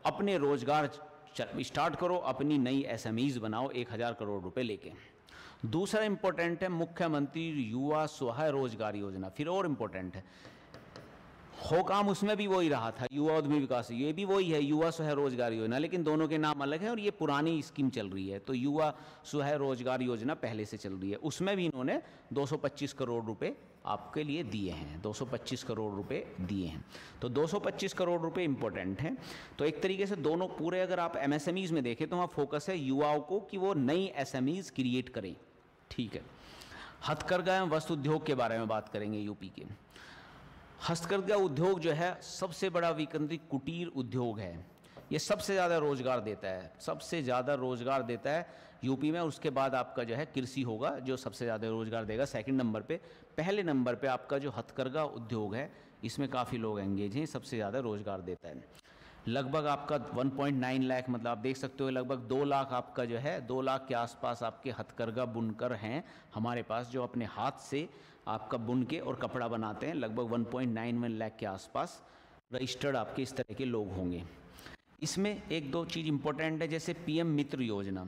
अपने रोजगार स्टार्ट करो, अपनी नई SMEs बनाओ 1000 करोड़ रुपए लेके। दूसरा इंपॉर्टेंट है मुख्यमंत्री युवा स्वरोजगार योजना, फिर और इम्पोर्टेंट है। हो काम उसमें भी वही रहा था, युवा उद्यमी विकास, ये भी वही है, युवा स्वरोजगार योजना, लेकिन दोनों के नाम अलग हैं और ये पुरानी स्कीम चल रही है। तो युवा स्वरोजगार योजना पहले से चल रही है, उसमें भी इन्होंने 225 करोड़ रुपए आपके लिए दिए हैं, 225 करोड़ रुपए दिए हैं। तो 225 करोड़ रुपए इंपॉर्टेंट हैं। तो एक तरीके से दोनों पूरे, अगर आप MSMEs में देखें तो वहाँ फोकस है युवाओं को कि वो नई SMEs क्रिएट करें। ठीक है, हथकरघा एवं वस्त्र उद्योग के बारे में बात करेंगे। यूपी के हस्तकरघा उद्योग जो है सबसे बड़ा विकेंद्रित कुटीर उद्योग है, ये सबसे ज़्यादा रोजगार देता है, सबसे ज़्यादा रोजगार देता है यूपी में। उसके बाद आपका जो है कृषि होगा जो सबसे ज़्यादा रोजगार देगा सेकंड नंबर पे। पहले नंबर पे आपका जो हथकरघा उद्योग है, इसमें काफ़ी लोग एंगेज हैं, सबसे ज़्यादा रोजगार देता है। लगभग आपका 1.9 लाख, मतलब आप देख सकते हो लगभग 2 लाख आपका जो है 2 लाख के आसपास आपके हथकरघा बुनकर हैं हमारे पास, जो अपने हाथ से आपका बुन के और कपड़ा बनाते हैं। लगभग 1.91 लाख के आसपास रजिस्टर्ड आपके इस तरह के लोग होंगे। इसमें एक दो चीज़ इंपॉर्टेंट है, जैसे PM मित्र योजना।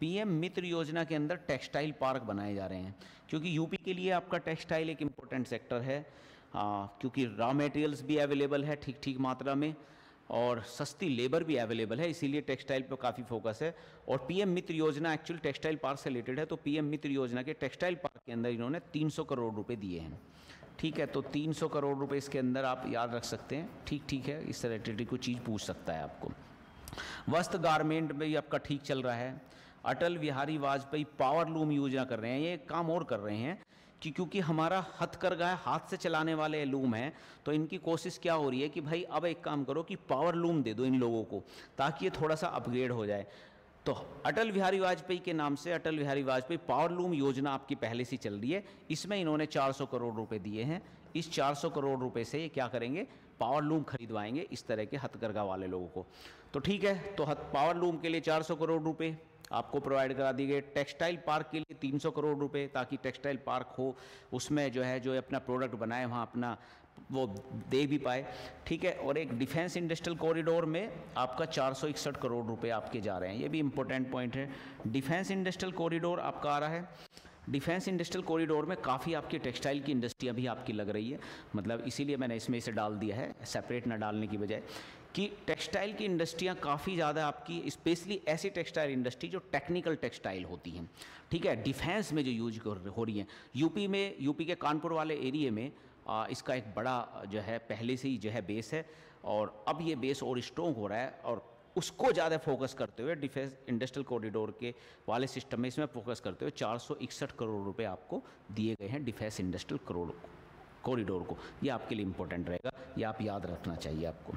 PM मित्र योजना के अंदर टेक्सटाइल पार्क बनाए जा रहे हैं, क्योंकि यूपी के लिए आपका टेक्सटाइल एक इम्पोर्टेंट सेक्टर है, क्योंकि रॉ मटेरियल्स भी अवेलेबल है ठीक ठीक मात्रा में और सस्ती लेबर भी अवेलेबल है, इसीलिए टेक्सटाइल पर काफ़ी फोकस है। और PM मित्र योजना एक्चुअली टेक्सटाइल पार्क से रिलेटेड है, तो PM मित्र योजना के टेक्सटाइल पार्क के अंदर इन्होंने 300 करोड़ रुपए दिए हैं। ठीक है, तो 300 करोड़ रुपए इसके अंदर आप याद रख सकते हैं। ठीक है, इस रिलेटेड कोई चीज़ पूछ सकता है आपको। वस्त्र गारमेंट में भी आपका ठीक चल रहा है। अटल बिहारी वाजपेयी पावर लूम योजना कर रहे हैं, ये काम और कर रहे हैं कि क्योंकि हमारा हथकरघा है, हाथ से चलाने वाले लूम हैं, तो इनकी कोशिश क्या हो रही है कि भाई अब एक काम करो कि पावर लूम दे दो इन लोगों को, ताकि ये थोड़ा सा अपग्रेड हो जाए। तो अटल बिहारी वाजपेयी के नाम से अटल बिहारी वाजपेयी पावर लूम योजना आपकी पहले से चल रही है, इसमें इन्होंने 400 करोड़ रुपए दिए हैं। इस 400 करोड़ रुपए से ये क्या करेंगे, पावर लूम खरीदवाएंगे इस तरह के हथकरघा वाले लोगों को। तो ठीक है, तो पावर लूम के लिए 400 करोड़ रुपए आपको प्रोवाइड करा दिए गए। टेक्सटाइल पार्क के लिए 300 करोड़ रुपए, ताकि टेक्सटाइल पार्क हो, उसमें जो है जो अपना प्रोडक्ट बनाए वहाँ अपना वो दे भी पाए। ठीक है, और एक डिफेंस इंडस्ट्रियल कॉरिडोर में आपका 461 करोड़ रुपए आपके जा रहे हैं, ये भी इंपॉर्टेंट पॉइंट है। डिफेंस इंडस्ट्रियल कॉरिडोर आपका आ रहा है। डिफेंस इंडस्ट्रियल कॉरिडोर में काफ़ी आपकी टेक्सटाइल की इंडस्ट्री अभी आपकी लग रही है, मतलब इसीलिए मैंने इसमें इसे डाल दिया है सेपरेट ना डालने की बजाय, कि टेक्सटाइल की इंडस्ट्रियाँ काफ़ी ज़्यादा आपकी, स्पेशली ऐसी टेक्सटाइल इंडस्ट्री जो टेक्निकल टेक्सटाइल होती हैं, ठीक है, डिफेंस में जो यूज हो रही हैं। यूपी के कानपुर वाले एरिए में इसका एक बड़ा जो है पहले से ही जो है बेस है, और अब ये बेस और स्ट्रॉन्ग हो रहा है, और उसको ज़्यादा फोकस करते हुए डिफेंस इंडस्ट्रियल कॉरिडोर के वाले सिस्टम में इसमें फोकस करते हुए 461 करोड़ रुपए आपको दिए गए हैं डिफेंस इंडस्ट्रियल कॉरिडोर को। ये आपके लिए इंपॉर्टेंट रहेगा, ये आप याद रखना चाहिए आपको।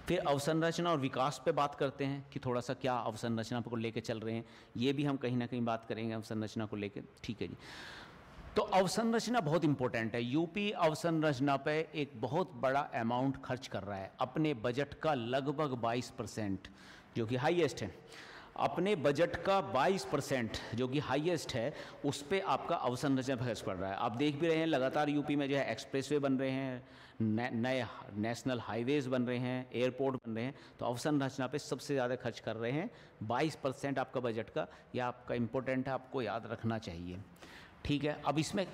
फिर अवसंरचना और विकास पे बात करते हैं कि थोड़ा सा क्या अवसंरचना को लेके चल रहे हैं, ये भी हम कहीं ना कहीं बात करेंगे अवसंरचना को लेके। ठीक है जी, तो अवसंरचना बहुत इंपॉर्टेंट है। यूपी अवसंरचना पे एक बहुत बड़ा अमाउंट खर्च कर रहा है, अपने बजट का लगभग 22%, जो कि हाईएस्ट है। अपने बजट का 22% जो कि हाईएस्ट है, उस पे आपका अवसंरचना खर्च पड़ रहा है। आप देख भी रहे हैं लगातार यूपी में जो है एक्सप्रेसवे बन रहे हैं, नए नेशनल हाईवेज बन रहे हैं, एयरपोर्ट बन रहे हैं, तो अवसंरचना पे सबसे ज़्यादा खर्च कर रहे हैं। 22% आपका बजट का, यह आपका इम्पोर्टेंट है, आपको याद रखना चाहिए। ठीक है, अब इसमें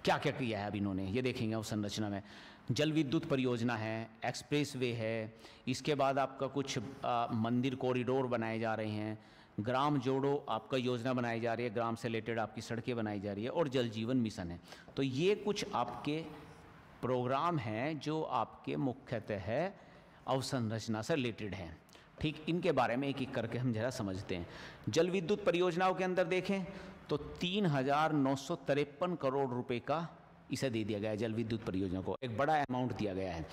क्या क्या किया है अब इन्होंने, ये देखेंगे अवसंरचना में। जल विद्युत परियोजना है, एक्सप्रेसवे है, इसके बाद आपका कुछ मंदिर कॉरिडोर बनाए जा रहे हैं, ग्राम जोड़ो आपका योजना बनाई जा रही है, ग्राम से रिलेटेड आपकी सड़कें बनाई जा रही है, और जल जीवन मिशन है। तो ये कुछ आपके प्रोग्राम हैं जो आपके मुख्यतः है अवसंरचना से रिलेटेड हैं। ठीक, इनके बारे में एक एक करके हम जरा समझते हैं। जल विद्युत परियोजनाओं के अंदर देखें तो 3,953 करोड़ रुपए का इसे दे दिया गया है जल विद्युत परियोजना को, एक बड़ा अमाउंट दिया गया है।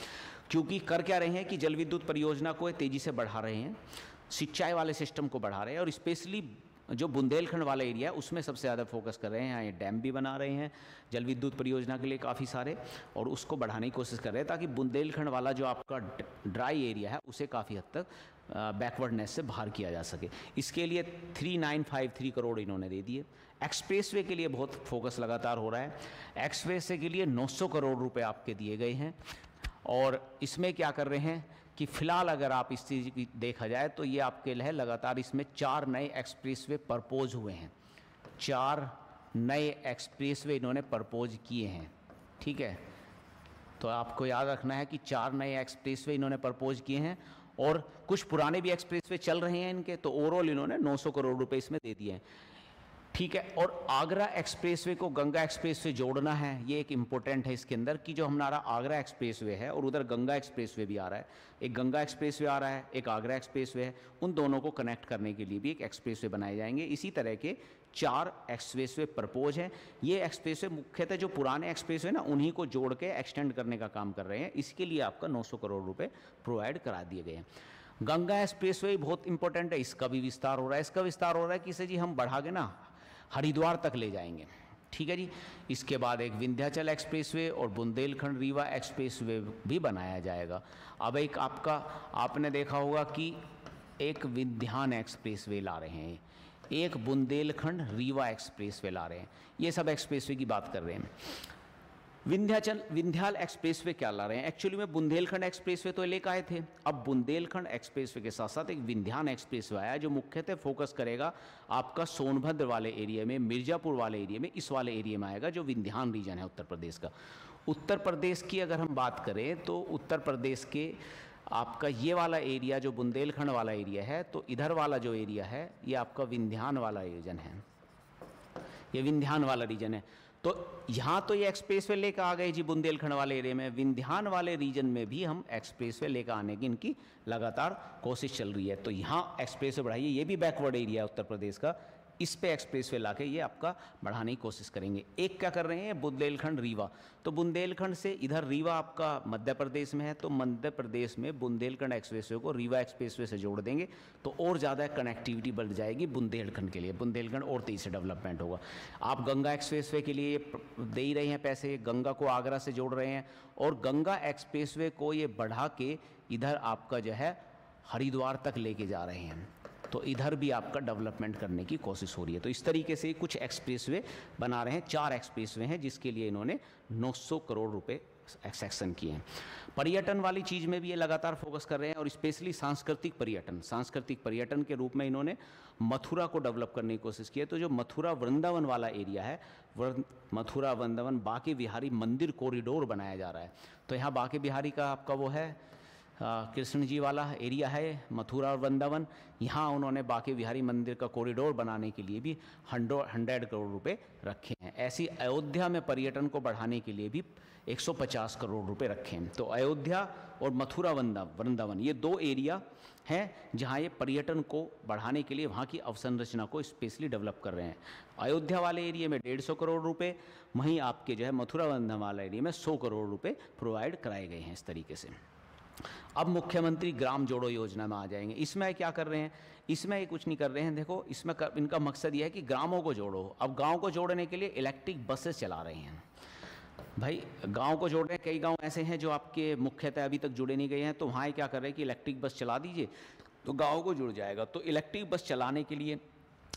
क्योंकि कर क्या रहे हैं कि जल विद्युत परियोजना को तेज़ी से बढ़ा रहे हैं, सिंचाई वाले सिस्टम को बढ़ा रहे हैं, और स्पेशली जो बुंदेलखंड वाला एरिया है उसमें सबसे ज़्यादा फोकस कर रहे हैं। यहाँ ये डैम भी बना रहे हैं जल विद्युत परियोजना के लिए काफ़ी सारे, और उसको बढ़ाने की कोशिश कर रहे हैं ताकि बुंदेलखंड वाला जो आपका ड्राई एरिया है उसे काफ़ी हद तक बैकवर्डनेस से बाहर किया जा सके। इसके लिए 3,953 करोड़ इन्होंने दे दिए। एक्सप्रेसवे के लिए बहुत फोकस लगातार हो रहा है। एक्सप्रेसवे के लिए 900 करोड़ रुपए आपके दिए गए हैं। और इसमें क्या कर रहे हैं कि फ़िलहाल अगर आप इस चीज़ की देखा जाए तो ये आपके लिए लगातार इसमें 4 नए एक्सप्रेसवे प्रपोज हुए हैं, 4 नए एक्सप्रेसवे इन्होंने प्रपोज किए हैं। ठीक है, तो आपको याद रखना है कि 4 नए एक्सप्रेसवे इन्होंने प्रपोज किए हैं, और कुछ पुराने भी एक्सप्रेसवे चल रहे हैं इनके, तो ओवरऑल इन्होंने 900 करोड़ रुपए इसमें दे दिए हैं। ठीक है, और आगरा एक्सप्रेसवे को गंगा एक्सप्रेसवे जोड़ना है, ये एक इम्पोर्टेंट है इसके अंदर कि जो हमारा आगरा एक्सप्रेसवे है और उधर गंगा एक्सप्रेसवे भी आ रहा है, एक गंगा एक्सप्रेसवे आ रहा है, एक आगरा एक्सप्रेसवे है, उन दोनों को कनेक्ट करने के लिए भी एक एक्सप्रेसवे बनाए जाएंगे। इसी तरह के 4 एक्सप्रेसवे प्रपोज हैं। ये एक्सप्रेसवे मुख्यतः जो पुराने एक्सप्रेसवे ना उन्हीं को जोड़ के एक्सटेंड करने का काम कर रहे हैं। इसके लिए आपका 900 करोड़ रुपये प्रोवाइड करा दिए गए हैं। गंगा एक्सप्रेसवे बहुत इंपॉर्टेंट है, इसका भी विस्तार हो रहा है। इसका विस्तार हो रहा है कि इसे जी हम बढ़ा के ना हरिद्वार तक ले जाएंगे। ठीक है जी, इसके बाद एक विंध्याचल एक्सप्रेसवे और बुंदेलखंड रीवा एक्सप्रेसवे भी बनाया जाएगा। अब एक आपका आपने देखा होगा कि एक विंध्यान एक्सप्रेसवे ला रहे हैं, एक बुंदेलखंड रीवा एक्सप्रेसवे ला रहे हैं, ये सब एक्सप्रेसवे की बात कर रहे हैं। विंध्याल एक्सप्रेसवे क्या ला रहे हैं, एक्चुअली में बुंदेलखंड एक्सप्रेसवे तो लेकर आए थे, अब बुंदेलखंड एक्सप्रेसवे के साथ साथ एक विंध्यान एक्सप्रेसवे आया जो मुख्यतः फोकस करेगा आपका सोनभद्र वाले एरिया में, मिर्जापुर वाले एरिया में, इस वाले एरिया में आएगा जो विंध्यान रीजन है उत्तर प्रदेश का। उत्तर प्रदेश की अगर हम बात करें तो उत्तर प्रदेश के आपका ये वाला एरिया जो बुंदेलखंड वाला एरिया है, तो इधर वाला जो एरिया है ये आपका विंध्यान वाला रीजन है, ये विंध्यान वाला रीजन है। तो यहाँ तो ये एक्सप्रेसवे लेकर आ गए जी बुंदेलखंड वाले एरिया में, विंध्यान वाले रीजन में भी हम एक्सप्रेसवे लेकर आने की इनकी लगातार कोशिश चल रही है। तो यहाँ एक्सप्रेसवे बढ़ाइए, ये भी बैकवर्ड एरिया है उत्तर प्रदेश का, इस पे एक्सप्रेसवे लाके ये आपका बढ़ाने की कोशिश करेंगे। एक क्या कर रहे हैं, बुंदेलखंड रीवा, तो बुंदेलखंड से इधर रीवा आपका मध्य प्रदेश में है, तो मध्य प्रदेश में बुंदेलखंड एक्सप्रेसवे को रीवा एक्सप्रेसवे से जोड़ देंगे तो और ज़्यादा कनेक्टिविटी बढ़ जाएगी बुंदेलखंड के लिए, बुंदेलखंड और तेज़ी से डेवलपमेंट होगा। आप गंगा एक्सप्रेसवे के लिए दे ही रहे हैं पैसे, गंगा को आगरा से जोड़ रहे हैं, और गंगा एक्सप्रेसवे को ये बढ़ा के इधर आपका जो है हरिद्वार तक लेके जा रहे हैं, तो इधर भी आपका डेवलपमेंट करने की कोशिश हो रही है। तो इस तरीके से कुछ एक्सप्रेसवे बना रहे हैं, 4 एक्सप्रेसवे हैं जिसके लिए इन्होंने 900 करोड़ रुपए एक्सेक्शन किए हैं। पर्यटन वाली चीज़ में भी ये लगातार फोकस कर रहे हैं, और स्पेशली सांस्कृतिक पर्यटन के रूप में इन्होंने मथुरा को डेवलप करने की कोशिश की है। तो जो मथुरा वृंदावन वाला एरिया है, मथुरा वृंदावन बांके बिहारी मंदिर कॉरिडोर बनाया जा रहा है। तो यहाँ बांके बिहारी का आपका वो है कृष्ण जी वाला एरिया है, मथुरा और वृंदावन, यहाँ उन्होंने बांके बिहारी मंदिर का कॉरिडोर बनाने के लिए भी 100 करोड़ रुपए रखे हैं। ऐसी अयोध्या में पर्यटन को बढ़ाने के लिए भी 150 करोड़ रुपए रखे हैं। तो अयोध्या और मथुरा वृंदावन ये 2 एरिया हैं जहाँ ये पर्यटन को बढ़ाने के लिए वहाँ की अवसंरचना को स्पेशली डेवलप कर रहे हैं। अयोध्या वाले एरिया में 150 करोड़ रुपए, वहीं आपके जो है मथुरा वृंदावन वाले एरिया में 100 करोड़ रुपए प्रोवाइड कराए गए हैं इस तरीके से। अब मुख्यमंत्री ग्राम जोड़ो योजना में आ जाएंगे। इसमें क्या कर रहे हैं, इसमें कुछ नहीं कर रहे हैं। देखो इसमें इनका मकसद यह है कि ग्रामों को जोड़ो। अब गांव को जोड़ने के लिए इलेक्ट्रिक बसेस चला रहे हैं। भाई गांव को जोड़ रहे हैं, कई गांव ऐसे हैं जो आपके मुख्यतः अभी तक जुड़े नहीं गए हैं, तो वहाँ क्या कर रहे हैं कि इलेक्ट्रिक बस चला दीजिए तो गाँव को जुड़ जाएगा। तो इलेक्ट्रिक बस चलाने के लिए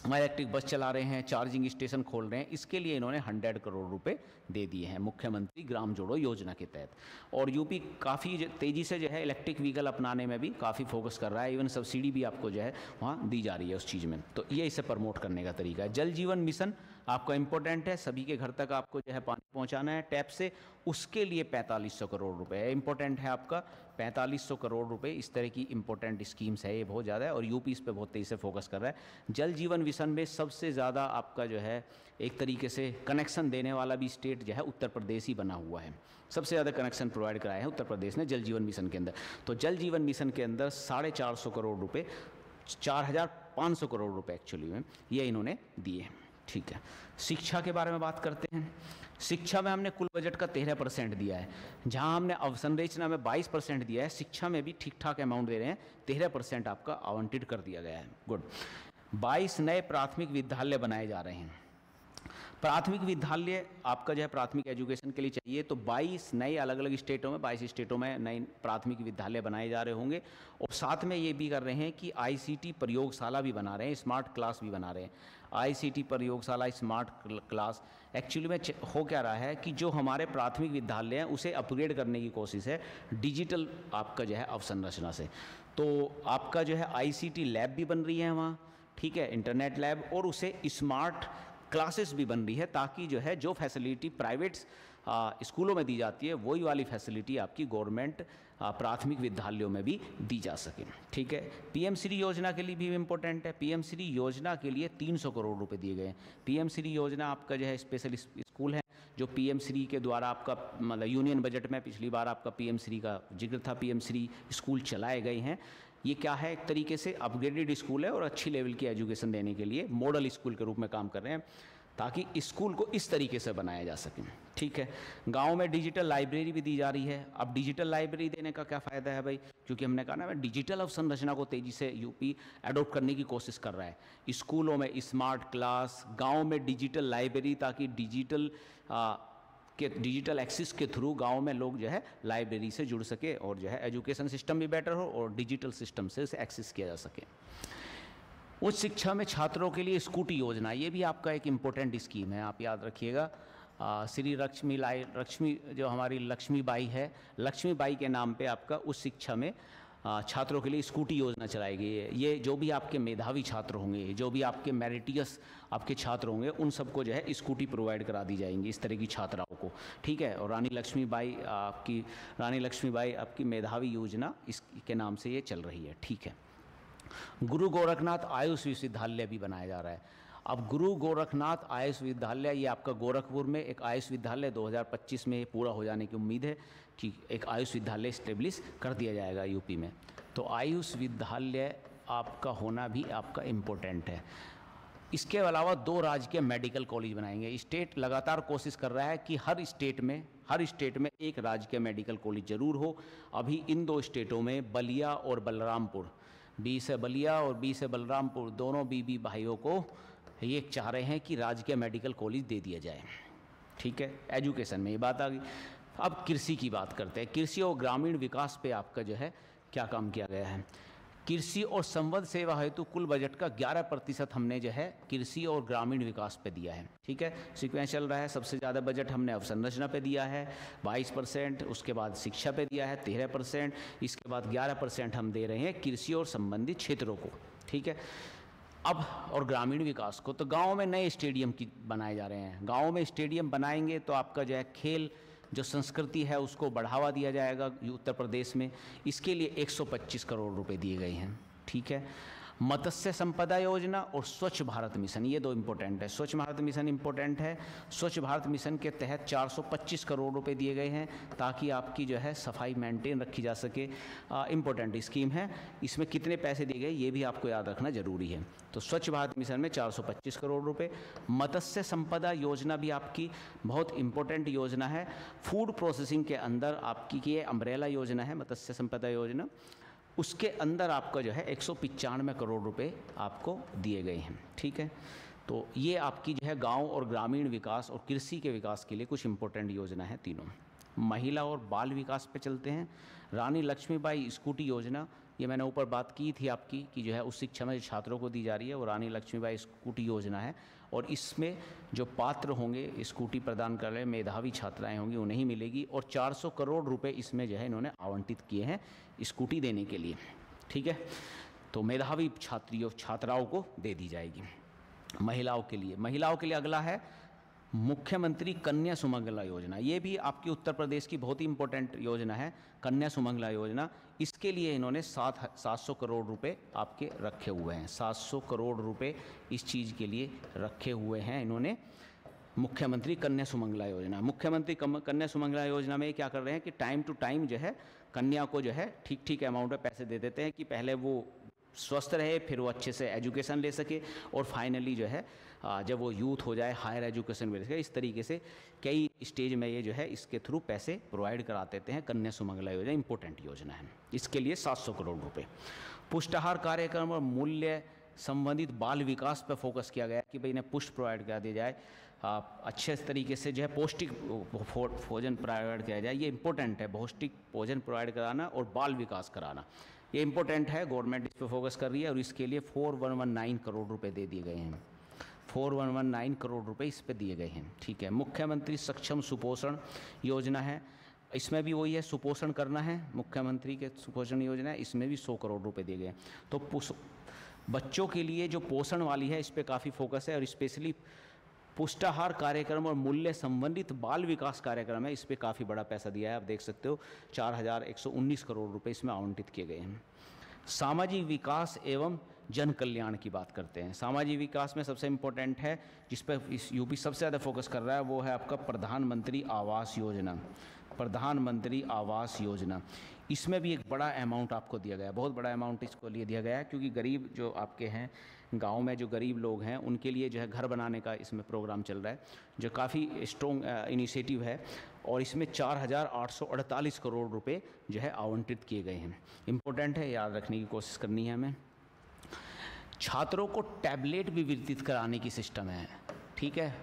इलेक्ट्रिक बस चला रहे हैं, चार्जिंग स्टेशन खोल रहे हैं, इसके लिए इन्होंने 100 करोड़ रुपए दे दिए हैं मुख्यमंत्री ग्राम जोड़ो योजना के तहत। और यूपी काफ़ी तेज़ी से जो है इलेक्ट्रिक व्हीकल अपनाने में भी काफ़ी फोकस कर रहा है, इवन सब्सिडी भी आपको जो है वहाँ दी जा रही है उस चीज़ में। तो ये इसे प्रमोट करने का तरीका है। जल जीवन मिशन आपका इम्पोर्टेंट है, सभी के घर तक आपको जो है पानी पहुंचाना है टैप से, उसके लिए 4500 करोड़ रुपए है। इम्पोर्टेंट है आपका 4500 करोड़ रुपए। इस तरह की इंपॉर्टेंट स्कीम्स है, ये बहुत ज़्यादा है और यूपी इस पे बहुत तेज़ी से फोकस कर रहा है। जल जीवन मिशन में सबसे ज़्यादा आपका जो है एक तरीके से कनेक्शन देने वाला भी स्टेट जो है उत्तर प्रदेश ही बना हुआ है। सबसे ज़्यादा कनेक्शन प्रोवाइड कराए हैं उत्तर प्रदेश ने जल जीवन मिशन के अंदर। तो जल जीवन मिशन के अंदर 450 करोड़ रुपए, 4500 करोड़ रुपए एक्चुअली में ये इन्होंने दिए हैं। ठीक है, शिक्षा के बारे में बात करते हैं। शिक्षा में हमने कुल बजट का 13% दिया है। जहां हमने अवसंरचना में 22% दिया है, शिक्षा में भी ठीक ठाक अमाउंट दे रहे हैं, 13% आपका आवंटित कर दिया गया है। गुड। 22 नए प्राथमिक विद्यालय बनाए जा रहे हैं। प्राथमिक विद्यालय आपका जो है प्राथमिक एजुकेशन के लिए चाहिए, तो 22 नए अलग अलग स्टेटों में 22 स्टेटों में नए प्राथमिक विद्यालय बनाए जा रहे होंगे। और साथ में ये भी कर रहे हैं कि आईसीटी प्रयोगशाला भी बना रहे हैं, स्मार्ट क्लास भी बना रहे हैं। आईसीटी प्रयोगशाला, स्मार्ट क्लास, एक्चुअली में हो क्या रहा है कि जो हमारे प्राथमिक विद्यालय हैं उसे अपग्रेड करने की कोशिश है डिजिटल आपका जो है अवसंरचना से। तो आपका जो है आईसीटी लैब भी बन रही है वहाँ, ठीक है, इंटरनेट लैब, और उसे स्मार्ट क्लासेस भी बन रही है, ताकि जो है जो फैसिलिटी प्राइवेट स्कूलों में दी जाती है वही वाली फैसिलिटी आपकी गवर्नमेंट प्राथमिक विद्यालयों में भी दी जा सके। ठीक है, पीएम श्री योजना के लिए भी इम्पोर्टेंट है। पीएम श्री योजना के लिए 300 करोड़ रुपए दिए गए हैं। पीएम श्री योजना आपका जो है स्पेशल स्कूल है, जो पीएम श्री के द्वारा आपका मतलब यूनियन बजट में पिछली बार आपका पीएम श्री का जिक्र था, पीएम श्री स्कूल चलाए गए हैं। ये क्या है, एक तरीके से अपग्रेडेड स्कूल है और अच्छी लेवल की एजुकेशन देने के लिए मॉडल स्कूल के रूप में काम कर रहे हैं, ताकि स्कूल को इस तरीके से बनाया जा सके। ठीक है, गांव में डिजिटल लाइब्रेरी भी दी जा रही है। अब डिजिटल लाइब्रेरी देने का क्या फ़ायदा है भाई, क्योंकि हमने कहा ना डिजिटल अवसंरचना को तेज़ी से यूपी एडॉप्ट करने की कोशिश कर रहा है। स्कूलों में स्मार्ट क्लास, गाँव में डिजिटल लाइब्रेरी, ताकि डिजिटल एक्सेस के थ्रू गांव में लोग जो है लाइब्रेरी से जुड़ सके और जो है एजुकेशन सिस्टम भी बेटर हो और डिजिटल सिस्टम से उसे एक्सेस किया जा सके। उच्च शिक्षा में छात्रों के लिए स्कूटी योजना, ये भी आपका एक इम्पोर्टेंट स्कीम है, आप याद रखिएगा। श्री लक्ष्मी जो हमारी लक्ष्मीबाई है, लक्ष्मीबाई के नाम पे आपका उच्च शिक्षा में छात्रों के लिए स्कूटी योजना चलाई गई है। ये जो भी आपके मेधावी छात्र होंगे, जो भी आपके मेरिटियस आपके छात्र होंगे, उन सबको जो है स्कूटी प्रोवाइड करा दी जाएंगी, इस तरह की छात्राओं को। ठीक है, और रानी लक्ष्मीबाई आपकी मेधावी योजना इसके नाम से ये चल रही है। ठीक है, गुरु गोरखनाथ आयुष विश्वविद्यालय भी बनाया जा रहा है। अब गुरु गोरखनाथ आयुष विद्यालय, ये आपका गोरखपुर में एक आयुष विद्यालय 2025 में पूरा हो जाने की उम्मीद है कि एक आयुष विद्यालय स्टेब्लिश कर दिया जाएगा यूपी में। तो आयुष विद्यालय आपका होना भी आपका इम्पोर्टेंट है। इसके अलावा 2 राजकीय मेडिकल कॉलेज बनाएंगे। स्टेट लगातार कोशिश कर रहा है कि हर स्टेट में एक राजकीय मेडिकल कॉलेज जरूर हो। अभी इन 2 स्टेटों में बलिया और बलरामपुर, बी से बलिया और बी से बलरामपुर, दोनों बीबी भाइयों को ये चाह रहे हैं कि राजकीय मेडिकल कॉलेज दे दिया जाए। ठीक है, एजुकेशन में ये बात आ गई। अब कृषि की बात करते हैं। कृषि और ग्रामीण विकास पे आपका जो है क्या काम किया गया है। कृषि और संबद्ध सेवा हेतु कुल बजट का 11% हमने जो है कृषि और ग्रामीण विकास पे दिया है। ठीक है, सीक्वेंस चल रहा है। सबसे ज़्यादा बजट हमने अवसंरचना पे दिया है 22%, उसके बाद शिक्षा पे दिया है 13%, इसके बाद 11% हम दे रहे हैं कृषि और संबंधित क्षेत्रों को। ठीक है, अब और ग्रामीण विकास को, तो गाँव में नए स्टेडियम की बनाए जा रहे हैं। गाँव में स्टेडियम बनाएंगे तो आपका जो है खेल जो संस्कृति है उसको बढ़ावा दिया जाएगा उत्तर प्रदेश में। इसके लिए 125 करोड़ रुपए दिए गए हैं। ठीक है, मत्स्य संपदा योजना और स्वच्छ भारत मिशन, ये 2 इंपॉर्टेंट है। स्वच्छ भारत मिशन इंपॉर्टेंट है। स्वच्छ भारत मिशन के तहत 425 करोड़ रुपए दिए गए हैं, ताकि आपकी जो है सफाई मेंटेन रखी जा सके। इंपॉर्टेंट स्कीम है। इसमें कितने पैसे दिए गए ये भी आपको याद रखना जरूरी है। तो स्वच्छ भारत मिशन में 425 करोड़ रुपए। मत्स्य संपदा योजना भी आपकी बहुत इंपॉर्टेंट योजना है। फूड प्रोसेसिंग के अंदर आपकी ये अम्ब्रेला योजना है, मत्स्य संपदा योजना। उसके अंदर आपका जो है 195 करोड़ रुपए आपको दिए गए हैं। ठीक है, तो ये आपकी जो है गांव और ग्रामीण विकास और कृषि के विकास के लिए कुछ इंपॉर्टेंट योजना है तीनों। महिला और बाल विकास पे चलते हैं। रानी लक्ष्मीबाई स्कूटी योजना, ये मैंने ऊपर बात की थी आपकी कि जो है उस शिक्षा में छात्रों को दी जा रही है, वो रानी लक्ष्मीबाई स्कूटी योजना है। और इसमें जो पात्र होंगे स्कूटी प्रदान कर रहे मेधावी छात्राएं होंगी उन्हें ही मिलेगी। और 400 करोड़ रुपए इसमें जो है इन्होंने आवंटित किए हैं स्कूटी देने के लिए। ठीक है, तो मेधावी छात्राओं को दे दी जाएगी। महिलाओं के लिए अगला है मुख्यमंत्री कन्या सुमंगला योजना। ये भी आपकी उत्तर प्रदेश की बहुत ही इंपॉर्टेंट योजना है, कन्या सुमंगला योजना। इसके लिए इन्होंने 700 करोड़ रुपए आपके रखे हुए हैं। 700 करोड़ रुपए इस चीज़ के लिए रखे हुए हैं इन्होंने, मुख्यमंत्री कन्या सुमंगला योजना। मुख्यमंत्री कन्या सुमंगला योजना में क्या कर रहे हैं कि टाइम टू टाइम जो है कन्या को जो है ठीक ठीक अमाउंट में पैसे दे देते हैं कि पहले वो स्वस्थ रहे, फिर वो अच्छे से एजुकेशन ले सके, और फाइनली जो है जब वो यूथ हो जाए हायर एजुकेशन ले सके। इस तरीके से कई स्टेज में ये जो है इसके थ्रू पैसे प्रोवाइड करा देते हैं। कन्या सुमंगला योजना इंपॉर्टेंट योजना है। इसके लिए 700 करोड़ रुपए। पुष्टाहार कार्यक्रम और मूल्य संबंधित बाल विकास पर फोकस किया गया कि भाई इन्हें पुष्ट प्रोवाइड करा दिया जाए, अच्छे तरीके से जो है पौष्टिक भोजन प्रोवाइड किया जाए। ये इंपॉर्टेंट है, पौष्टिक भोजन प्रोवाइड कराना और बाल विकास कराना, ये इंपॉर्टेंट है। गवर्नमेंट इस पर फोकस कर रही है और इसके लिए 4119 करोड़ रुपए दे दिए गए हैं। 4119 करोड़ रुपए इस पे दिए गए हैं। ठीक है। मुख्यमंत्री सक्षम सुपोषण योजना है, इसमें भी वही है, सुपोषण करना है। मुख्यमंत्री के सुपोषण योजना है, इसमें भी 100 करोड़ रुपए दिए गए हैं। तो बच्चों के लिए जो पोषण वाली है इस पर काफ़ी फोकस है, और स्पेशली पुष्टाहार कार्यक्रम और मूल्य संबंधित बाल विकास कार्यक्रम है, इस पर काफ़ी बड़ा पैसा दिया है। आप देख सकते हो 4119 करोड़ रुपए इसमें आवंटित किए गए हैं। सामाजिक विकास एवं जन कल्याण की बात करते हैं। सामाजिक विकास में सबसे इम्पोर्टेंट है, जिस पर इस यूपी सबसे ज़्यादा फोकस कर रहा है, वो है आपका प्रधानमंत्री आवास योजना। प्रधानमंत्री आवास योजना, इसमें भी एक बड़ा अमाउंट आपको दिया गया है, बहुत बड़ा अमाउंट इसको लिए दिया गया है, क्योंकि गरीब जो आपके हैं गांव में, जो गरीब लोग हैं उनके लिए जो है घर बनाने का इसमें प्रोग्राम चल रहा है, जो काफ़ी स्ट्रॉन्ग इनिशिएटिव है। और इसमें 4848 करोड़ रुपए जो है आवंटित किए गए हैं। इम्पोर्टेंट है, याद रखने की कोशिश करनी है हमें। छात्रों को टैबलेट भी वितरित कराने की सिस्टम है। ठीक है।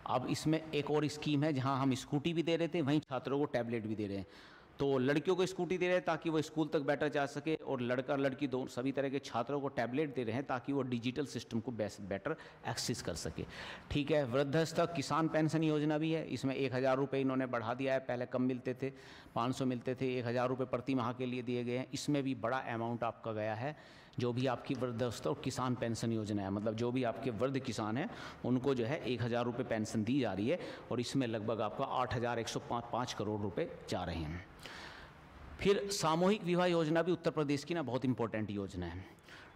अब इसमें एक और स्कीम है जहां हम स्कूटी भी दे रहे थे, वहीं छात्रों को टैबलेट भी दे रहे हैं। तो लड़कियों को स्कूटी दे रहे हैं ताकि वो स्कूल तक बेटर जा सके, और लड़का लड़की दो सभी तरह के छात्रों को टैबलेट दे रहे हैं ताकि वो डिजिटल सिस्टम को बेटर एक्सेस कर सके। ठीक है। वृद्धावस्था किसान पेंशन योजना भी है, इसमें 1000 रुपये इन्होंने बढ़ा दिया है। पहले कम मिलते थे, 500 मिलते थे, 1000 रुपये प्रति माह के लिए दिए गए हैं। इसमें भी बड़ा अमाउंट आपका गया है। जो भी आपकी वृद्धावस्था और किसान पेंशन योजना है, मतलब जो भी आपके वृद्ध किसान हैं उनको जो है 1000 रुपये पेंशन दी जा रही है, और इसमें लगभग आपका 8105 करोड़ रुपए जा रहे हैं। फिर सामूहिक विवाह योजना भी उत्तर प्रदेश की ना बहुत इंपॉर्टेंट योजना है।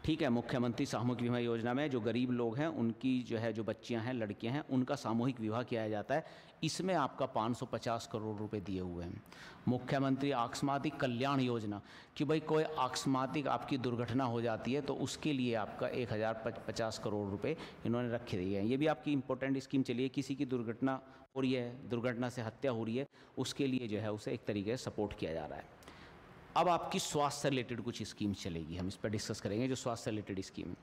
ठीक है। मुख्यमंत्री सामूहिक विवाह योजना में जो गरीब लोग हैं उनकी जो है, जो बच्चियां हैं, लड़कियां हैं, उनका सामूहिक विवाह किया जाता है। इसमें आपका 550 करोड़ रुपए दिए हुए हैं। मुख्यमंत्री आकस्मिक कल्याण योजना, कि भाई कोई आकस्मिक आपकी दुर्घटना हो जाती है तो उसके लिए आपका 1050 करोड़ रुपए इन्होंने रखे दिए हैं। ये भी आपकी इंपॉर्टेंट स्कीम चली है। किसी की दुर्घटना हो रही है, दुर्घटना से हत्या हो रही है, उसके लिए जो है उसे एक तरीके से सपोर्ट किया जा रहा है। अब आपकी स्वास्थ्य से रिलेटेड कुछ स्कीम चलेगी, हम इस पर डिस्कस करेंगे। जो स्वास्थ्य से रिलेटेड स्कीम,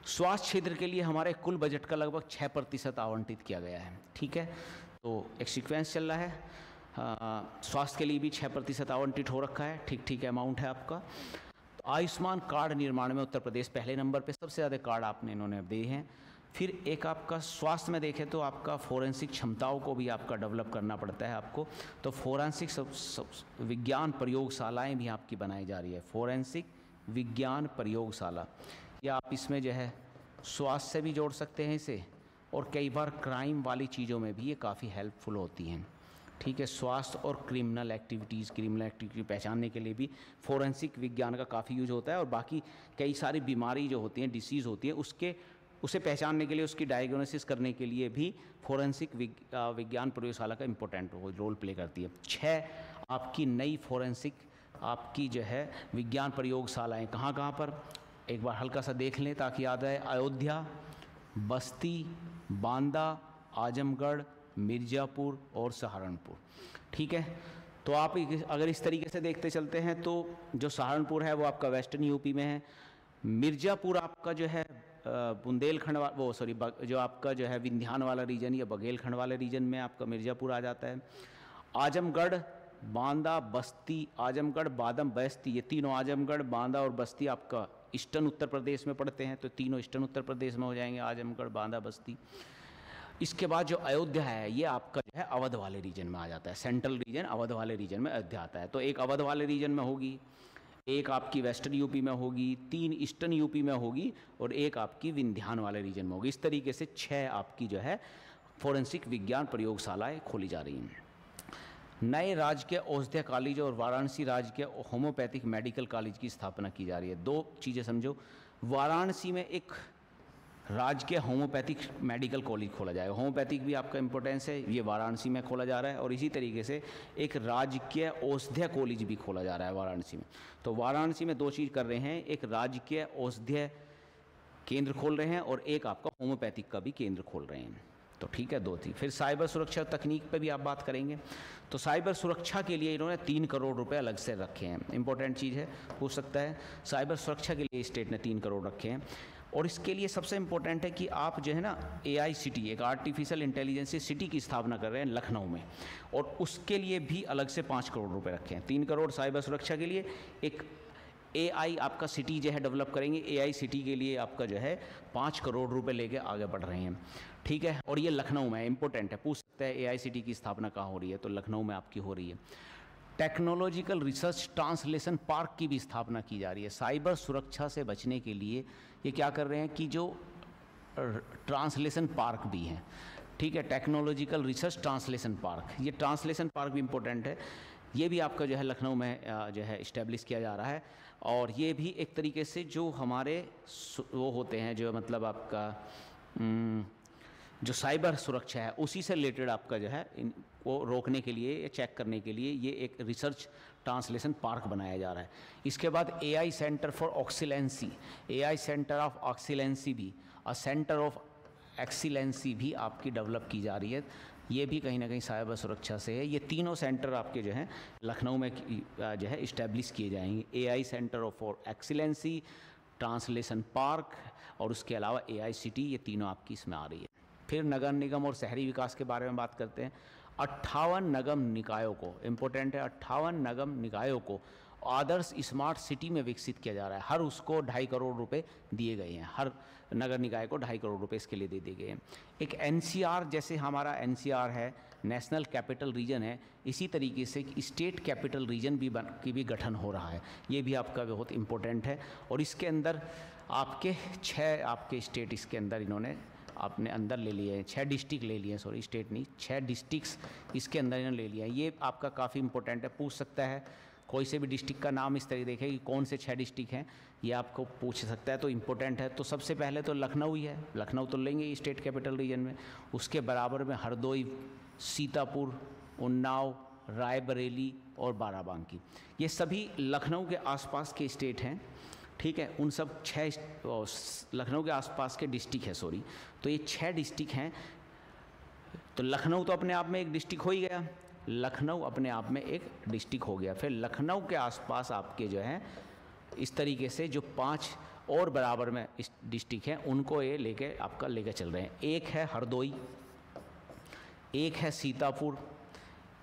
स्वास्थ्य क्षेत्र के लिए हमारे कुल बजट का लगभग 6% आवंटित किया गया है। ठीक है। तो एक सीक्वेंस चल रहा है। स्वास्थ्य के लिए भी 6% आवंटित हो रखा है। ठीक ठीक अमाउंट है आपका। तो आयुष्मान कार्ड निर्माण में उत्तर प्रदेश पहले नंबर पे, सबसे ज़्यादा कार्ड आपने इन्होंने दिए हैं। फिर एक आपका स्वास्थ्य में देखें तो आपका फोरेंसिक क्षमताओं को भी आपका डेवलप करना पड़ता है आपको। तो फोरेंसिक विज्ञान प्रयोगशालाएं भी आपकी बनाई जा रही है। फोरेंसिक विज्ञान प्रयोगशाला, या आप इसमें जो है स्वास्थ्य से भी जोड़ सकते हैं इसे, और कई बार क्राइम वाली चीज़ों में भी ये काफ़ी हेल्पफुल होती हैं। ठीक है। स्वास्थ्य और क्रिमिनल एक्टिविटी पहचानने के लिए भी फोरेंसिक विज्ञान का काफ़ी यूज होता है, और बाकी कई सारी बीमारी जो होती हैं, डिसीज़ होती हैं, उसे पहचानने के लिए, उसकी डायग्नोसिस करने के लिए भी फोरेंसिक विज्ञान प्रयोगशाला का इम्पोर्टेंट रोल प्ले करती है। 6 आपकी नई फोरेंसिक आपकी जो है विज्ञान प्रयोगशालाएं कहाँ कहाँ पर, एक बार हल्का सा देख लें ताकि याद आए। अयोध्या, बस्ती, बांदा, आजमगढ़, मिर्ज़ापुर और सहारनपुर। ठीक है। तो आप अगर इस तरीके से देखते चलते हैं तो जो सहारनपुर है वो आपका वेस्टर्न यूपी में है। मिर्ज़ापुर आपका जो है बुंदेलखंड जो आपका जो है विंध्यान वाला रीजन या बघेलखंड वाले रीजन में आपका मिर्ज़ापुर आ जाता है। आजमगढ़, बांदा, बस्ती, आजमगढ़, बादम, बस्ती, ये तीनों आजमगढ़, बांदा और बस्ती आपका ईस्टर्न उत्तर प्रदेश में पड़ते हैं। तो तीनों ईस्टर्न उत्तर प्रदेश में हो जाएंगे, आजमगढ़, बांदा, बस्ती। इसके बाद जो अयोध्या है ये आपका जो है अवध वाले रीजन में आ जाता है। सेंट्रल रीजन अवध वाले रीजन में अयोध्या आता है। तो एक अवध वाले रीजन में होगी, एक आपकी वेस्टर्न यूपी में होगी, 3 ईस्टर्न यूपी में होगी और एक आपकी विंध्यान वाले रीजन में होगी। इस तरीके से 6 आपकी जो है फोरेंसिक विज्ञान प्रयोगशालाएं खोली जा रही हैं। नए राजकीय औषधीय कॉलेज और वाराणसी राजकीय होम्योपैथिक मेडिकल कॉलेज की स्थापना की जा रही है। 2 चीज़ें समझो, वाराणसी में एक राजकीय होम्योपैथिक मेडिकल कॉलेज खोला जाएगा। होम्योपैथिक भी आपका इंपॉर्टेंस है, ये वाराणसी में खोला जा रहा है। और इसी तरीके से एक राजकीय औषधीय कॉलेज भी खोला जा रहा है वाराणसी में। तो वाराणसी में 2 चीज़ कर रहे हैं, एक राजकीय औषधीय केंद्र खोल रहे हैं और एक आपका होम्योपैथिक का भी केंद्र खोल रहे हैं। तो ठीक है, 2 थी। फिर साइबर सुरक्षा तकनीक पे भी आप बात करेंगे। तो साइबर सुरक्षा के लिए इन्होंने 3 करोड़ रुपए अलग से रखे हैं। इंपॉर्टेंट चीज़ है, पूछ सकता है। साइबर सुरक्षा के लिए स्टेट ने 3 करोड़ रखे हैं। और इसके लिए सबसे इम्पोर्टेंट है कि आप जो है ना AICT, एक आर्टिफिशियल इंटेलिजेंस सिटी की स्थापना कर रहे हैं लखनऊ में, और उसके लिए भी अलग से 5 करोड़ रुपए रखे हैं। 3 करोड़ साइबर सुरक्षा के लिए, एक AI आपका सिटी जो है डेवलप करेंगे, AICT के लिए आपका जो है 5 करोड़ रुपए लेके आगे बढ़ रहे हैं। ठीक है, और ये लखनऊ में है, इंपॉर्टेंट है, पूछ सकते हैं AICT की स्थापना कहाँ हो रही है, तो लखनऊ में आपकी हो रही है। टेक्नोलॉजिकल रिसर्च ट्रांसलेशन पार्क की भी स्थापना की जा रही है। साइबर सुरक्षा से बचने के लिए ये क्या कर रहे हैं कि जो ट्रांसलेशन पार्क भी हैं, ठीक है, टेक्नोलॉजिकल रिसर्च ट्रांसलेशन पार्क, ये ट्रांसलेशन पार्क भी इम्पोर्टेंट है। ये भी आपका जो है लखनऊ में जो है इस्टेब्लिश किया जा रहा है। और ये भी एक तरीके से जो हमारे वो होते हैं, जो मतलब आपका जो साइबर सुरक्षा है उसी से रिलेटेड आपका जो है वो रोकने के लिए या चेक करने के लिए ये एक रिसर्च ट्रांसलेशन पार्क बनाया जा रहा है। इसके बाद AI centre for excellency, AI centre of excellency भी, सेंटर ऑफ एक्सीलेंसी भी आपकी डेवलप की जा रही है। ये भी कहीं ना कहीं साइबर सुरक्षा से है। ये तीनों सेंटर आपके जो हैं लखनऊ में जो है इस्टेब्लिश किए जाएंगे। AI centre for excellency, translation park और उसके अलावा AICT, ये तीनों आपकी इसमें आ रही है। फिर नगर निगम और शहरी विकास के बारे में बात करते हैं। 58 नगम निकायों को, इम्पोर्टेंट है, 58 नगम निकायों को आदर्श स्मार्ट सिटी में विकसित किया जा रहा है। हर उसको 2.5 करोड़ रुपए दिए गए हैं, हर नगर निकाय को 2.5 करोड़ रुपए इसके लिए दे दिए गए हैं। एक NCR, जैसे हमारा NCR है, नेशनल कैपिटल रीजन है, इसी तरीके से स्टेट कैपिटल रीजन की भी गठन हो रहा है। ये भी आपका बहुत इम्पोर्टेंट है। और इसके अंदर आपके 6 आपके स्टेट इसके अंदर इन्होंने आपने अंदर ले लिए हैं, 6 डिस्ट्रिक्ट ले लिए हैं, सॉरी स्टेट नहीं, 6 डिस्ट्रिक्ट्स इसके अंदर इन्होंने ले लिया है। ये आपका काफ़ी इंपॉर्टेंट है, पूछ सकता है कोई से भी डिस्ट्रिक्ट का नाम इस तरह देखे कि कौन से 6 डिस्ट्रिक्ट हैं, ये आपको पूछ सकता है, तो इम्पोर्टेंट है। तो सबसे पहले तो लखनऊ ही है, लखनऊ तो लेंगे स्टेट कैपिटल रीजन में। उसके बराबर में हरदोई, सीतापुर, उन्नाव, रायबरेली और बाराबंकी, ये सभी लखनऊ के आसपास के स्टेट हैं। ठीक है, उन सब 6 लखनऊ के आसपास के डिस्ट्रिक्ट है, सॉरी, तो ये 6 डिस्ट्रिक्ट हैं। तो लखनऊ तो अपने आप में एक डिस्ट्रिक्ट हो ही गया, लखनऊ अपने आप में एक डिस्ट्रिक्ट हो गया। फिर लखनऊ के आसपास आपके जो हैं इस तरीके से जो 5 और बराबर में इस डिस्ट्रिक्ट हैं, उनको ये लेके आपका लेकर चल रहे हैं। एक है हरदोई, एक है सीतापुर,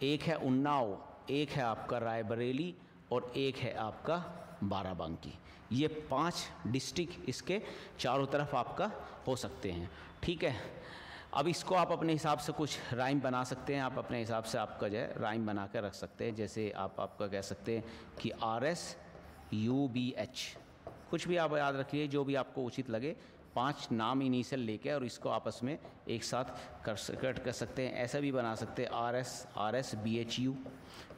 एक है उन्नाव, एक है आपका रायबरेली और एक है आपका बाराबंकी। ये 5 डिस्ट्रिक्ट इसके चारों तरफ आपका हो सकते हैं। ठीक है, अब इसको आप अपने हिसाब से कुछ राइम बना सकते हैं, आप अपने हिसाब से आपका जो है राइम बना कर रख सकते हैं। जैसे आप आपका कह सकते हैं कि RSUBH, कुछ भी आप याद रखिए जो भी आपको उचित लगे, 5 नाम इनिशियल लेके और इसको आपस में एक साथ कर सकते हैं। ऐसा भी बना सकते हैं RSBHU,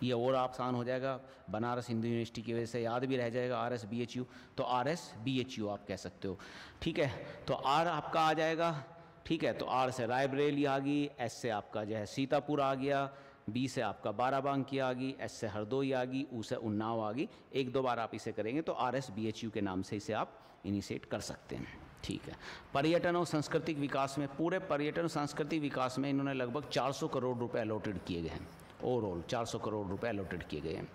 ये और आसान हो जाएगा, बनारस हिंदू यूनिवर्सिटी की वजह से याद भी रह जाएगा RSBHU, तो RSBHU आप कह सकते हो। ठीक है, तो R आपका आ जाएगा। ठीक है, तो R से रायबरेली आ गई, S से आपका जो है सीतापुर आ गया, B से आपका बाराबंकी आ गई, S से हरदोई आ गई, U से उन्नाव आ गई। 1-2 बार आप इसे करेंगे तो RSBHU के नाम से इसे आप इनिशिएट कर सकते हैं। ठीक है, पर्यटन और सांस्कृतिक विकास में, पूरे पर्यटन और सांस्कृतिक विकास में इन्होंने लगभग 400 करोड़ रुपए अलॉटेड किए गए हैं। ओवरऑल 400 करोड़ रुपए अलॉटेड किए गए हैं।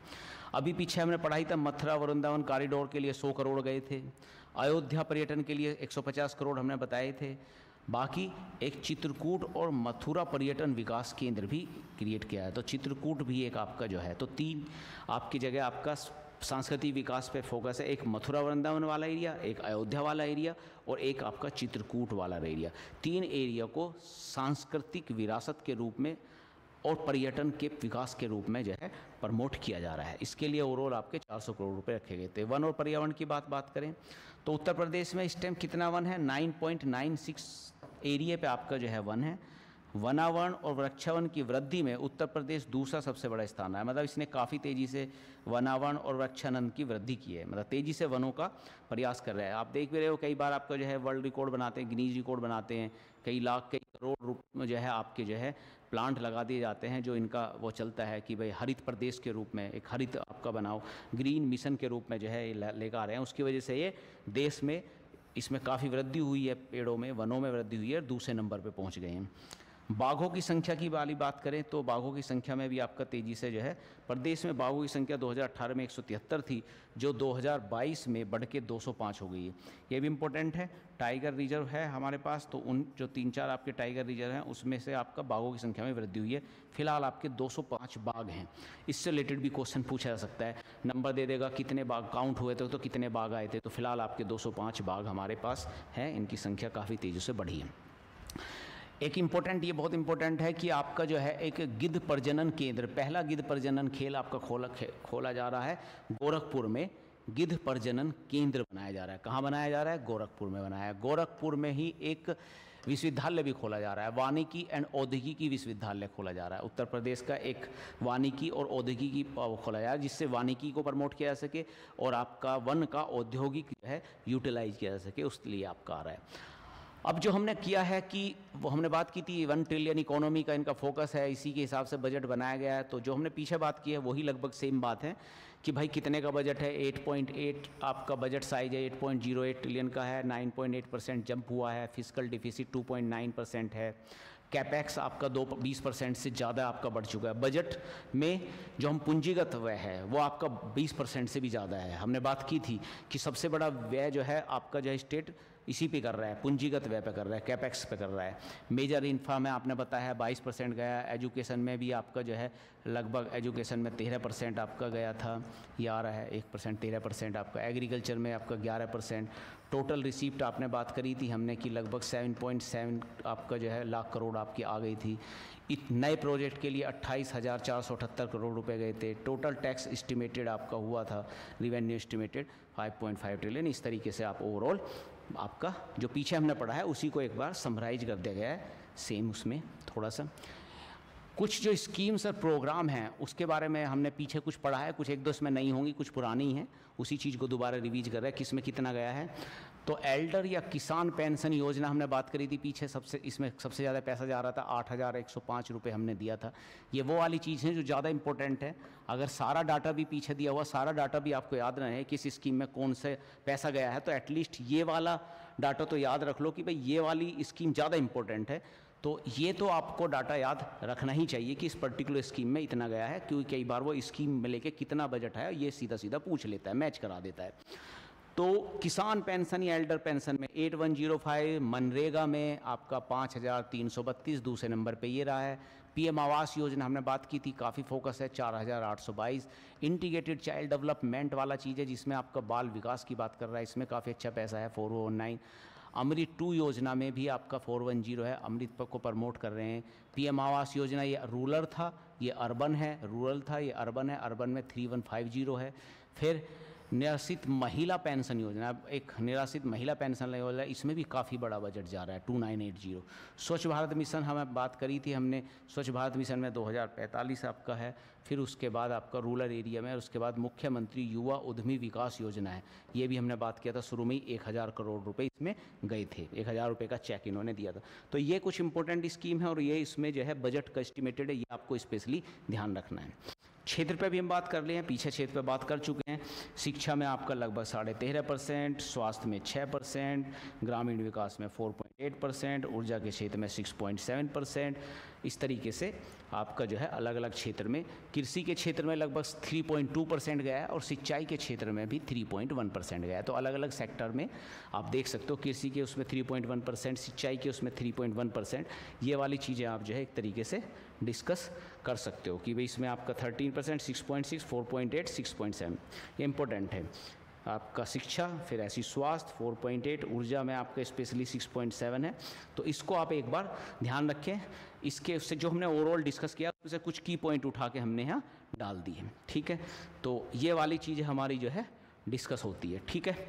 अभी पीछे हमने पढ़ाई था, मथुरा वृंदावन कॉरिडोर के लिए 100 करोड़ गए थे। अयोध्या पर्यटन के लिए 150 करोड़ हमने बताए थे। बाकी एक चित्रकूट और मथुरा पर्यटन विकास केंद्र भी क्रिएट किया है, तो चित्रकूट भी एक आपका जो है, तो 3 आपकी जगह आपका सांस्कृतिक विकास पे फोकस है। एक मथुरा वृंदावन वाला एरिया, एक अयोध्या वाला एरिया और एक आपका चित्रकूट वाला एरिया। 3 एरिया को सांस्कृतिक विरासत के रूप में और पर्यटन के विकास के रूप में जो है प्रमोट किया जा रहा है। इसके लिए ओवरऑल आपके 400 करोड़ रुपए रखे गए थे। वन और पर्यावरण की बात करें तो उत्तर प्रदेश में इस टाइम कितना वन है, 9.96 एरिया पे आपका जो है वन है। वनावरण और वृक्षावन की वृद्धि में उत्तर प्रदेश दूसरा सबसे बड़ा स्थान है। मतलब इसने काफ़ी तेज़ी से वनावरण और वृक्षावन की वृद्धि की है, मतलब तेज़ी से वनों का प्रयास कर रहा है। आप देख भी रहे हो कई बार आपका जो है वर्ल्ड रिकॉर्ड बनाते हैं, गिनीज रिकॉर्ड बनाते हैं, कई लाख कई करोड़ रुपये जो है आपके जो है प्लांट लगा दिए जाते हैं, जो इनका वो चलता है कि भाई हरित प्रदेश के रूप में एक हरित आपका बनाओ, ग्रीन मिशन के रूप में जो है लेकर आ रहे हैं। उसकी वजह से ये देश में इसमें काफ़ी वृद्धि हुई है, पेड़ों में वनों में वृद्धि हुई है और दूसरे नंबर पर पहुँच गए हैं। बाघों की संख्या की वाली बात करें तो बाघों की संख्या में भी आपका तेज़ी से जो है प्रदेश में बाघों की संख्या 2018 में 173 थी, जो 2022 में बढ़ के 205 हो गई है। ये भी इम्पोर्टेंट है। टाइगर रिजर्व है हमारे पास, तो उन जो 3-4 आपके टाइगर रिजर्व हैं उसमें से आपका बाघों की संख्या में वृद्धि हुई है। फिलहाल आपके 205 बाघ हैं। इससे रिलेटेड भी क्वेश्चन पूछा जा सकता है, नंबर दे देगा कितने बाघ काउंट हुए थे तो कितने बाघ आए थे। तो फिलहाल आपके 205 बाघ हमारे पास हैं, इनकी संख्या काफ़ी तेज़ी से बढ़ी है। एक इम्पोर्टेंट, ये बहुत इम्पोर्टेंट है कि आपका जो है एक गिद्ध प्रजनन केंद्र, पहला गिद्ध प्रजनन खेल आपका खोला जा रहा है गोरखपुर में। गिद्ध प्रजनन केंद्र बनाया जा रहा है। कहाँ बनाया जा रहा है? गोरखपुर में बनाया है। गोरखपुर में ही एक विश्वविद्यालय भी खोला जा रहा है, वानिकी एंड औद्योगिकी विश्वविद्यालय खोला जा रहा है। उत्तर प्रदेश का एक वानिकी और औद्योगिकी खोला जा रहा है, जिससे वानिकी को प्रमोट किया जा सके और आपका वन का औद्योगिक जो है यूटिलाइज किया जा सके, उसके लिए आपका आ रहा है। अब जो हमने किया है कि वो हमने बात की थी 1 ट्रिलियन इकोनॉमी का इनका फोकस है, इसी के हिसाब से बजट बनाया गया है। तो जो हमने पीछे बात की है वही लगभग सेम बात है कि भाई कितने का बजट है। 8.8 आपका बजट साइज है, 8.08 ट्रिलियन का है, 9.8% जंप हुआ है। फिजिकल डिफिसिट 2.9% है। कैपेक्स आपका 20% से ज़्यादा आपका बढ़ चुका है। बजट में जो हम पूंजीगत व्यय है वो आपका 20% से भी ज़्यादा है। हमने बात की थी कि सबसे बड़ा व्यय जो है आपका जो है स्टेट इसी पे कर रहा है, पूंजीगत व्यय पे कर रहा है, कैपेक्स पे कर रहा है। मेजर इंफ्रा में आपने बताया है 22% गया। एजुकेशन में भी आपका जो है लगभग एजुकेशन में 13% आपका गया था, ये आ रहा है 1%, 13% आपका। एग्रीकल्चर में आपका 11%। टोटल रिसीप्ट आपने बात करी थी हमने कि लगभग 7.7 आपका जो है लाख करोड़ आपकी आ गई थी। नए प्रोजेक्ट के लिए 28,478 करोड़ रुपए गए थे। टोटल टैक्स एस्टिमेटेड आपका हुआ था, रिवेन्यू एस्टिमेटेड 5.5 ट्रिलियन। इस तरीके से आप ओवरऑल आपका जो पीछे हमने पढ़ा है उसी को एक बार समराइज कर दिया गया है, सेम उसमें थोड़ा सा। कुछ जो स्कीम्स और प्रोग्राम हैं उसके बारे में हमने पीछे कुछ पढ़ा है, कुछ 1-2 इसमें नई होंगी, कुछ पुरानी हैं, उसी चीज़ को दोबारा रिवीज कर रहे हैं किस में कितना गया है। तो एल्डर या किसान पेंशन योजना हमने बात करी थी पीछे, इसमें सबसे ज़्यादा पैसा जा रहा था, 8,105 रुपये हमने दिया था। ये वो वाली चीज़ है जो ज़्यादा इंपॉर्टेंट है। अगर सारा डाटा भी पीछे दिया हुआ, सारा डाटा भी आपको याद रहे किस स्कीम में कौन से पैसा गया है, तो एटलीस्ट ये वाला डाटा तो याद रख लो कि भाई ये वाली स्कीम ज़्यादा इंपॉर्टेंट है। तो ये तो आपको डाटा याद रखना ही चाहिए कि इस पर्टिकुलर स्कीम में इतना गया है, क्योंकि कई बार वो स्कीम में लेके कितना बजट है ये सीधा सीधा पूछ लेता है, मैच करा देता है। तो किसान पेंशन या एल्डर पेंशन में 8105, मनरेगा में आपका 5,332 दूसरे नंबर पे ये रहा है। पीएम आवास योजना हमने बात की थी, काफ़ी फोकस है, 4,822। इंटीग्रेटेड चाइल्ड डेवलपमेंट वाला चीज़ है जिसमें आपका बाल विकास की बात कर रहा है, इसमें काफ़ी अच्छा पैसा है, 419। अमृत 2 योजना में भी आपका 410 है, अमृत को प्रमोट कर रहे हैं। पीएम आवास योजना ये रूरल था, ये अर्बन है, रूरल था ये अर्बन है, अर्बन में 3150 है। फिर निराश्रित महिला पेंशन योजना, एक निराश्रित महिला पेंशन योजना, इसमें भी काफ़ी बड़ा बजट जा रहा है, 2980। स्वच्छ भारत मिशन हमें बात करी थी हमने, स्वच्छ भारत मिशन में 2045 आपका है। फिर उसके बाद आपका रूरल एरिया में, और उसके बाद मुख्यमंत्री युवा उद्यमी विकास योजना है, ये भी हमने बात किया था, शुरू में ही 1,000 करोड़ रुपए इसमें गए थे, 1,000 रुपये का चेक इन्होंने दिया था। तो ये कुछ इंपॉर्टेंट स्कीम है और ये इसमें जो है बजट का एस्टिमेटेड है, ये आपको स्पेशली ध्यान रखना है। क्षेत्र पे भी हम बात कर ले हैं, पीछे क्षेत्र पे बात कर चुके हैं। शिक्षा में आपका लगभग 13.5%, स्वास्थ्य में 6%, ग्रामीण विकास में 4.8%, ऊर्जा के क्षेत्र में 6.7%। इस तरीके से आपका जो है अलग अलग क्षेत्र में, कृषि के क्षेत्र में लगभग 3.2% गया है और सिंचाई के क्षेत्र में भी 3.1% गया है। तो अलग अलग सेक्टर में आप देख सकते हो, कृषि के उसमें 3.1%, सिंचाई के उसमें 3.1%। ये वाली चीज़ें आप जो है एक तरीके से डिस्कस कर सकते हो कि भाई इसमें आपका 13%, 6.6, 4.8, 6.7, ये इंपॉर्टेंट है। आपका शिक्षा, फिर ऐसी स्वास्थ्य 4.8, ऊर्जा में आपका स्पेशली 6.7 है। तो इसको आप एक बार ध्यान रखें। इसके उससे जो हमने ओवरऑल डिस्कस किया उससे कुछ की पॉइंट उठा के हमने यहाँ डाल दिए, ठीक है। तो ये वाली चीज़ें हमारी जो है डिस्कस होती है, ठीक है।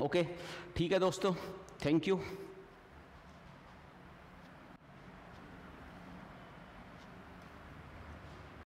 ओके, ठीक है दोस्तों, थैंक यू।